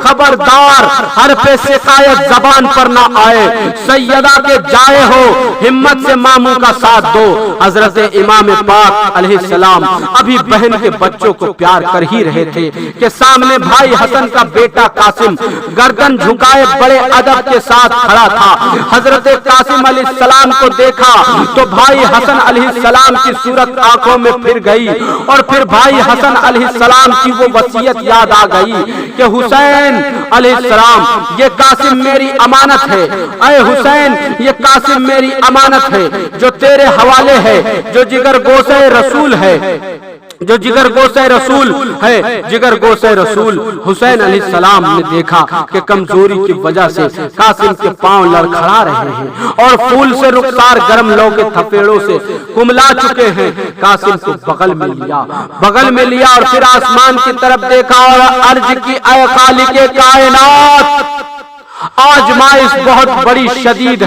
S1: خبردار حرف شکایت زبان پر نہ آئے، سیدہ کے جائے ہو ہمت سے مامو کا ساتھ دو۔ حضرت امام پاک علیہ السلام ابھی بہن کے بچوں کو پیار کر ہی رہے تھے کہ سامنے بھائی حسن کا بیٹا قاسم گردن جھکائے بڑے ادب کے ساتھ کھڑا تھا۔ حضرت قاسم علیہ السلام کو دیکھا تو بھائی حسن علیہ السلام کی صورت آنکھوں میں پھر گئی، اور پھر بھائی حسن علیہ السلام کی وہ وصیت یاد آ گئی کہ حسین علیہ السلام یہ قاسم میری امانت ہے، اے حسین یہ قاسم میری امانت ہے جو تیرے حوالے ہے، جو جگر گوشہ رسول ہے، جگر گوشہ رسول۔ حسین علیہ السلام نے دیکھا کہ کمزوری کی وجہ سے قاسم کے پاؤں لڑکھڑا رہے ہیں اور پھول سے رخسار گرم لو کے تھپیڑوں سے کملا چکے ہیں۔ قاسم کو بغل میں لیا اور پھر آسمان کی طرف دیکھا اور عرض کی، اے خالق کائنات، آزمائش بہت بڑی شدید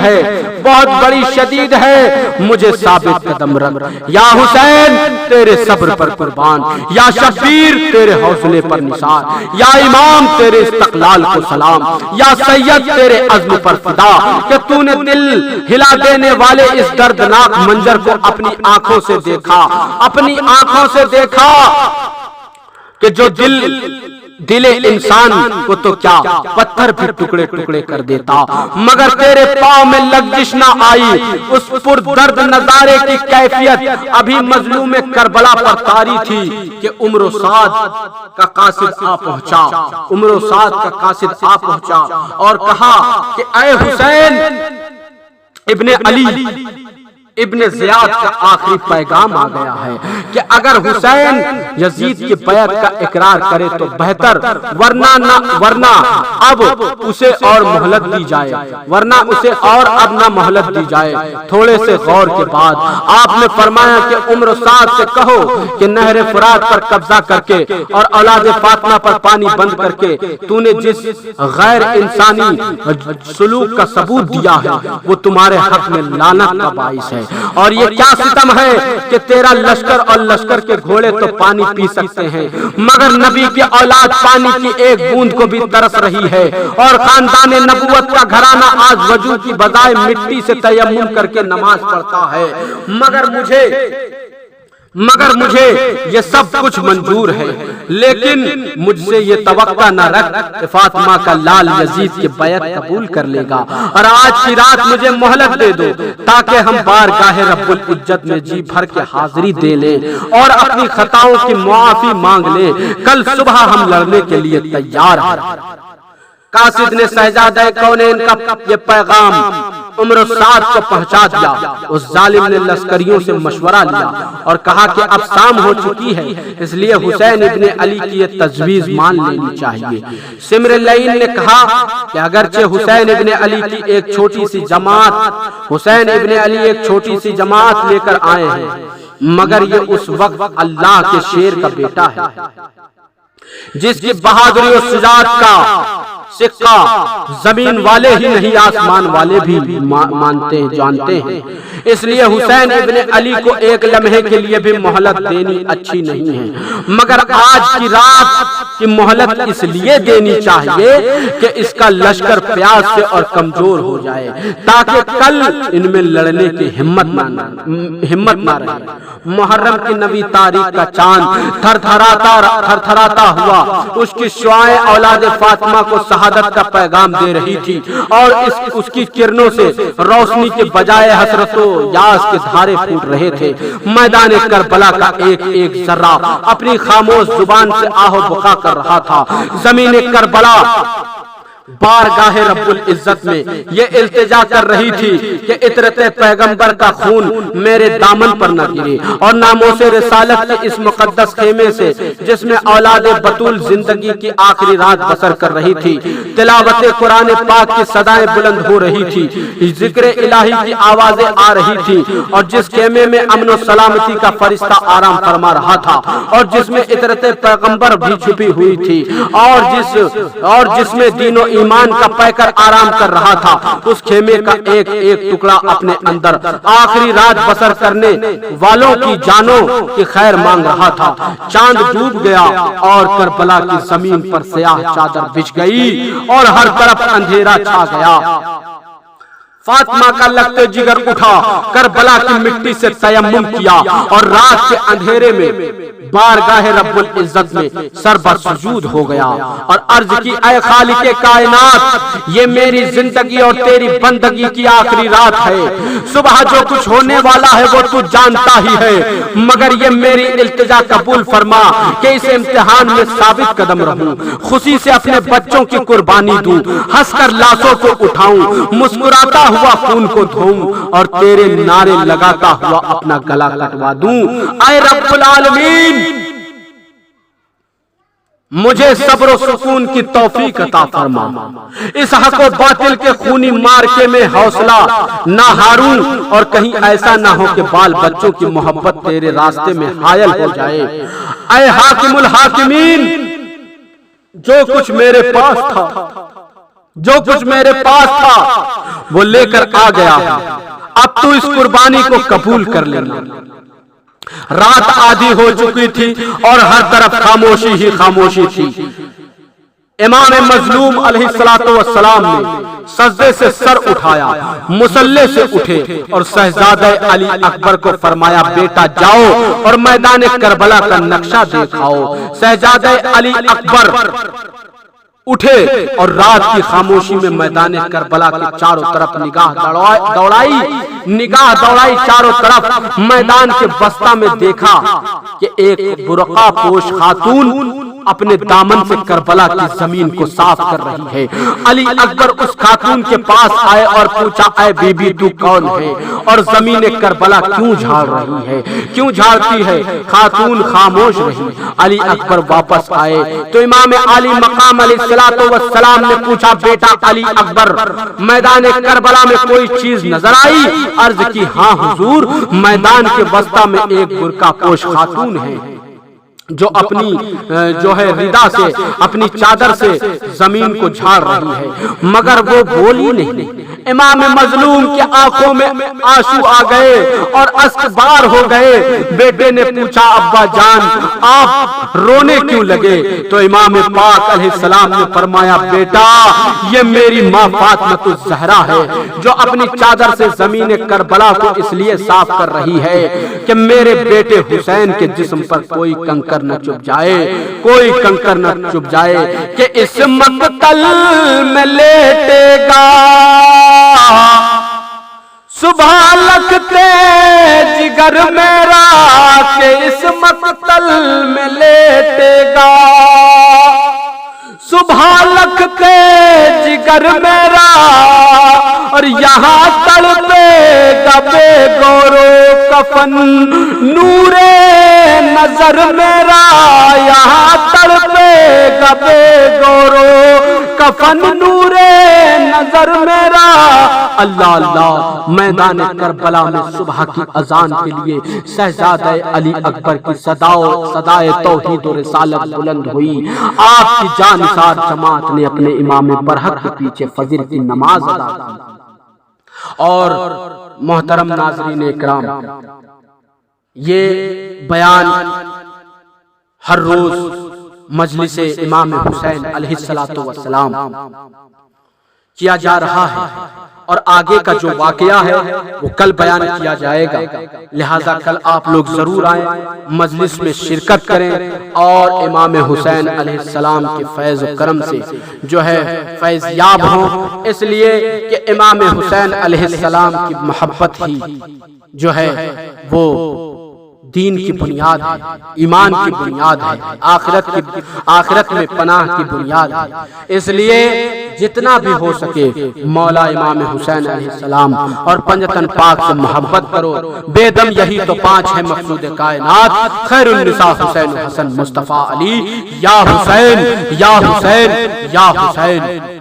S1: ہے، مجھے ثابت قدم رکھ۔ یا حسین تیرے صبر پر قربان، یا شبیر تیرے حوصلے پر نثار، یا امام تیرے استقلال کو سلام، یا سید تیرے عزم پر فدا کہ تو نے دل ہلا دینے والے اس دردناک منظر کو اپنی آنکھوں سے دیکھا کہ جو دل انسان کو تو کیا پتھر بھی ٹکڑے ٹکڑے کر دیتا، مگر تیرے پاؤں میں لغزش نہ آئی۔ اس پر درد نظارے کی کیفیت ابھی مظلوم کربلا پر طاری تھی کہ عمر و سعد کا قاصد آ پہنچا اور کہا کہ اے حسین ابن علی، ابن زیاد کا آخری پیغام آ گیا ہے کہ اگر حسین یزید کی بیعت کا اقرار کرے تو بہتر، ورنہ اب اسے اور مہلت دی جائے، اب نہ مہلت دی جائے۔ تھوڑے سے غور کے بعد آپ نے فرمایا کہ عمر و سعد سے کہو کہ نہر فرات پر قبضہ کر کے اور اولاد فاطمہ پر پانی بند کر کے تو نے جس غیر انسانی سلوک کا ثبوت دیا ہے وہ تمہارے حق میں لعنت کا باعث ہے، اور یہ کیا ستم ہے کہ تیرا لشکر اور لشکر کے گھوڑے تو پانی پی سکتے ہیں مگر نبی کی اولاد پانی کی ایک بوند کو بھی ترس رہی ہے، اور خاندان نبوت کا گھرانہ آج وضو کی بجائے مٹی سے تیمم کر کے نماز پڑھتا ہے، مگر مجھے یہ سب کچھ منظور ہے، لیکن مجھ سے یہ توقع نہ رکھ کہ فاطمہ کا لال یزید کی بیعت قبول کر لے گا، اور آج کی رات مجھے مہلت دے دو تاکہ ہم بارگاہ رب العزت میں جی بھر کے حاضری دے لیں اور اپنی خطاؤں کی معافی مانگ لیں، کل صبح ہم لڑنے کے لیے تیار ہیں۔ قاصد نے شہزادہ کونین کا یہ پیغام عمر و سعد کو پہنچا دیا۔ اس ظالم نے لشکریوں سے مشورہ لیا اور کہا کہ اب شام ہو چکی ہے، اس لیے حسین ابن علی کی یہ تجویز مان لینی چاہیے۔ سمر لعین نے کہا کہ اگرچہ حسین ابن علی ایک چھوٹی سی جماعت لے کر آئے ہیں مگر یہ اس وقت اللہ کے شیر کا بیٹا ہے جس کی بہادری و شجاعت کا سکہ زمین والے ہی نہیں آسمان والے بھی مانتے جانتے ہیں، اس لیے حسین ابن علی کو ایک لمحے کے لیے بھی مہلت دینی اچھی نہیں ہے، مگر آج کی رات کی مہلت اس لیے دینی چاہیے کہ اس کا لشکر پیاس سے اور کمزور ہو جائے تاکہ کل ان میں لڑنے کی ہمت نہ رہے۔ محرم کی 9 تاریخ کا چاند تھرتھراتا ہوا اس کی شعاعیں اولاد فاطمہ کو شہادت کا پیغام دے رہی تھی، اور اس کی کرنوں سے روشنی کے بجائے حسرت و یاس کے دھارے پھوٹ رہے تھے۔ میدان کربلا کا ایک ایک ذرہ اپنی خاموش زبان سے آہ و بکا کر رہا تھا۔ زمین کربلا بارگاہ رب العزت میں یہ التجا کر رہی تھی کہ عطرت پیغمبر کا خون میرے دامن پر نہ گرے، اور ناموس رسالت کے اس مقدس خیمے سے جس میں اولاد بطول زندگی کی آخری رات بسر کر رہی تھی، تلاوت قرآن پاک کی صدائیں بلند ہو رہی تھی، ذکر الہی کی آوازیں آ رہی تھی، اور جس خیمے میں امن و سلامتی کا فرشتہ آرام فرما رہا تھا، اور جس میں عطرت پیغمبر بھی چھپی ہوئی تھی، اور جس میں دین و ایمان کا پیکر آرام کر رہا تھا، اس خیمے کا ایک ایک ٹکڑا اپنے اندر آخری رات بسر کرنے والوں کی جانوں کی خیر مانگ رہا تھا۔ چاند ڈوب گیا اور کربلا کی زمین پر سیاہ چادر بچھ گئی اور ہر طرف اندھیرا چھا گیا۔ فاطمہ کا لگتے جگر اٹھا، کربلا کی مٹی سے تیمم کیا اور رات کے اندھیرے میں بارگاہ رب العزت میں سر بسجود ہو گیا اور عرض کی، اے خالق کائنات، یہ میری زندگی اور تیری بندگی کی آخری رات ہے۔ صبح جو کچھ ہونے والا ہے وہ تو جانتا ہی ہے، مگر یہ میری التجا قبول فرما کہ اس امتحان میں ثابت قدم رہوں، خوشی سے اپنے بچوں کی قربانی دوں، ہنس کر لاشوں کو اٹھاؤں، مسکراتا ہوا خون کو دھوؤں اور تیرے نعرے لگاتا ہوا اپنا گلا کٹوا دوں۔ اے رب العالمین، مجھے صبر و سکون کی توفیق عطا فرما، اس حق و باطل کے خونی مارکے میں حوصلہ نہ ہاروں، اور کہیں ایسا نہ ہو کہ بال بچوں کی محبت تیرے راستے میں حائل ہو جائے۔ اے حاکم الحاکمین، جو کچھ میرے پاس تھا وہ لے کر آ گیا، اب تو اس قربانی کو قبول کر لینا۔ رات آدھی ہو چکی تھی اور ہر طرف خاموشی ہی خاموشی تھی۔ امام مظلوم علیہ السلام نے سجدے سے سر اٹھایا، مصلی سے اٹھے اور شہزادہ علی اکبر کو فرمایا، بیٹا جاؤ اور میدان کربلا کا نقشہ دکھاؤ۔ شہزادہ علی اکبر اٹھے اور رات کی خاموشی میں میدان کربلا کے چاروں طرف نگاہ دوڑائی چاروں طرف میدان کے وسطی میں دیکھا کہ ایک برقع پوش خاتون اپنے دامن سے کربلا کی زمین کو صاف کر رہی ہے۔ علی اکبر اس خاتون کے پاس آئے اور پوچھا اے بی بی تو کون ہے اور زمین کربلا کیوں جھاڑ رہی ہے، کیوں جھاڑتی ہے؟ خاتون خاموش رہی۔ علی اکبر واپس آئے تو امام علی مقام علیہ الصلوۃ والسلام نے پوچھا بیٹا علی اکبر میدان کربلا میں کوئی چیز نظر آئی؟ عرض کی ہاں حضور، میدان کے وسط میں ایک برقع پوش خاتون ہے جو اپنی ردا سے اپنی چادر سے زمین کو جھاڑ رہی ہے، مگر وہ بولی نہیں۔ امام مظلوم کی آنکھوں میں آنسو آ گئے اور اشک بار ہو گئے۔ بیٹے نے پوچھا ابا جان آپ رونے کیوں لگے؟ تو امام پاک علیہ السلام نے فرمایا بیٹا یہ میری ماں فاطمۃ الزہرا ہے جو اپنی چادر سے زمین کربلا کو اس لیے صاف کر رہی ہے کہ میرے بیٹے حسین کے جسم پر کوئی کنکر نہ چپ جائے، کوئی کنکر نہ چپ جائے کہ اس مقتل میں لیٹے گا صبح لگتے جگر میرا کہ اس مقتل میں لیٹے گا صبح لگتے جگر میرا اور یہاں تڑپے گا بے گورو کفن نور نظر میرا یہاں تڑپے گا بے گورو کفن نور نظر میرا۔ اللہ اللہ، میدان کربلا میں صبح کی اذان کے لیے شہزادہ علی اکبر کی صدائے توحید و رسالت بلند ہوئی۔ آپ کی جانثار جماعت نے اپنے امام برحق کے پیچھے فجر کی نماز ادا کی۔ اور محترم ناظرین اکرام، یہ بیان ہر روز مجلس امام حسین علیہ السلام کیا جا رہا ہے اور آگے کا جو واقعہ ہے وہ کل بیان کیا جائے گا، لہذا کل آپ لوگ ضرور آئیں، مجلس میں شرکت کریں اور امام حسین علیہ السلام کے فیض و کرم سے جو ہے فیض یاب ہوں، اس لیے کہ امام حسین علیہ السلام کی محبت ہی جو ہے وہ دین کی بنیاد ہے، ایمان کی بنیاد ہے، آخرت میں پناہ کی بنیاد ہے۔ اس لیے جتنا بھی ہو سکے مولا امام حسین علیہ السلام اور پنجتن پاک سے محبت کرو۔ بے دم یہی تو پانچ ہے مقصود کائنات، خیر النساء حسین حسن مصطفیٰ علی، یا حسین یا حسین یا حسین۔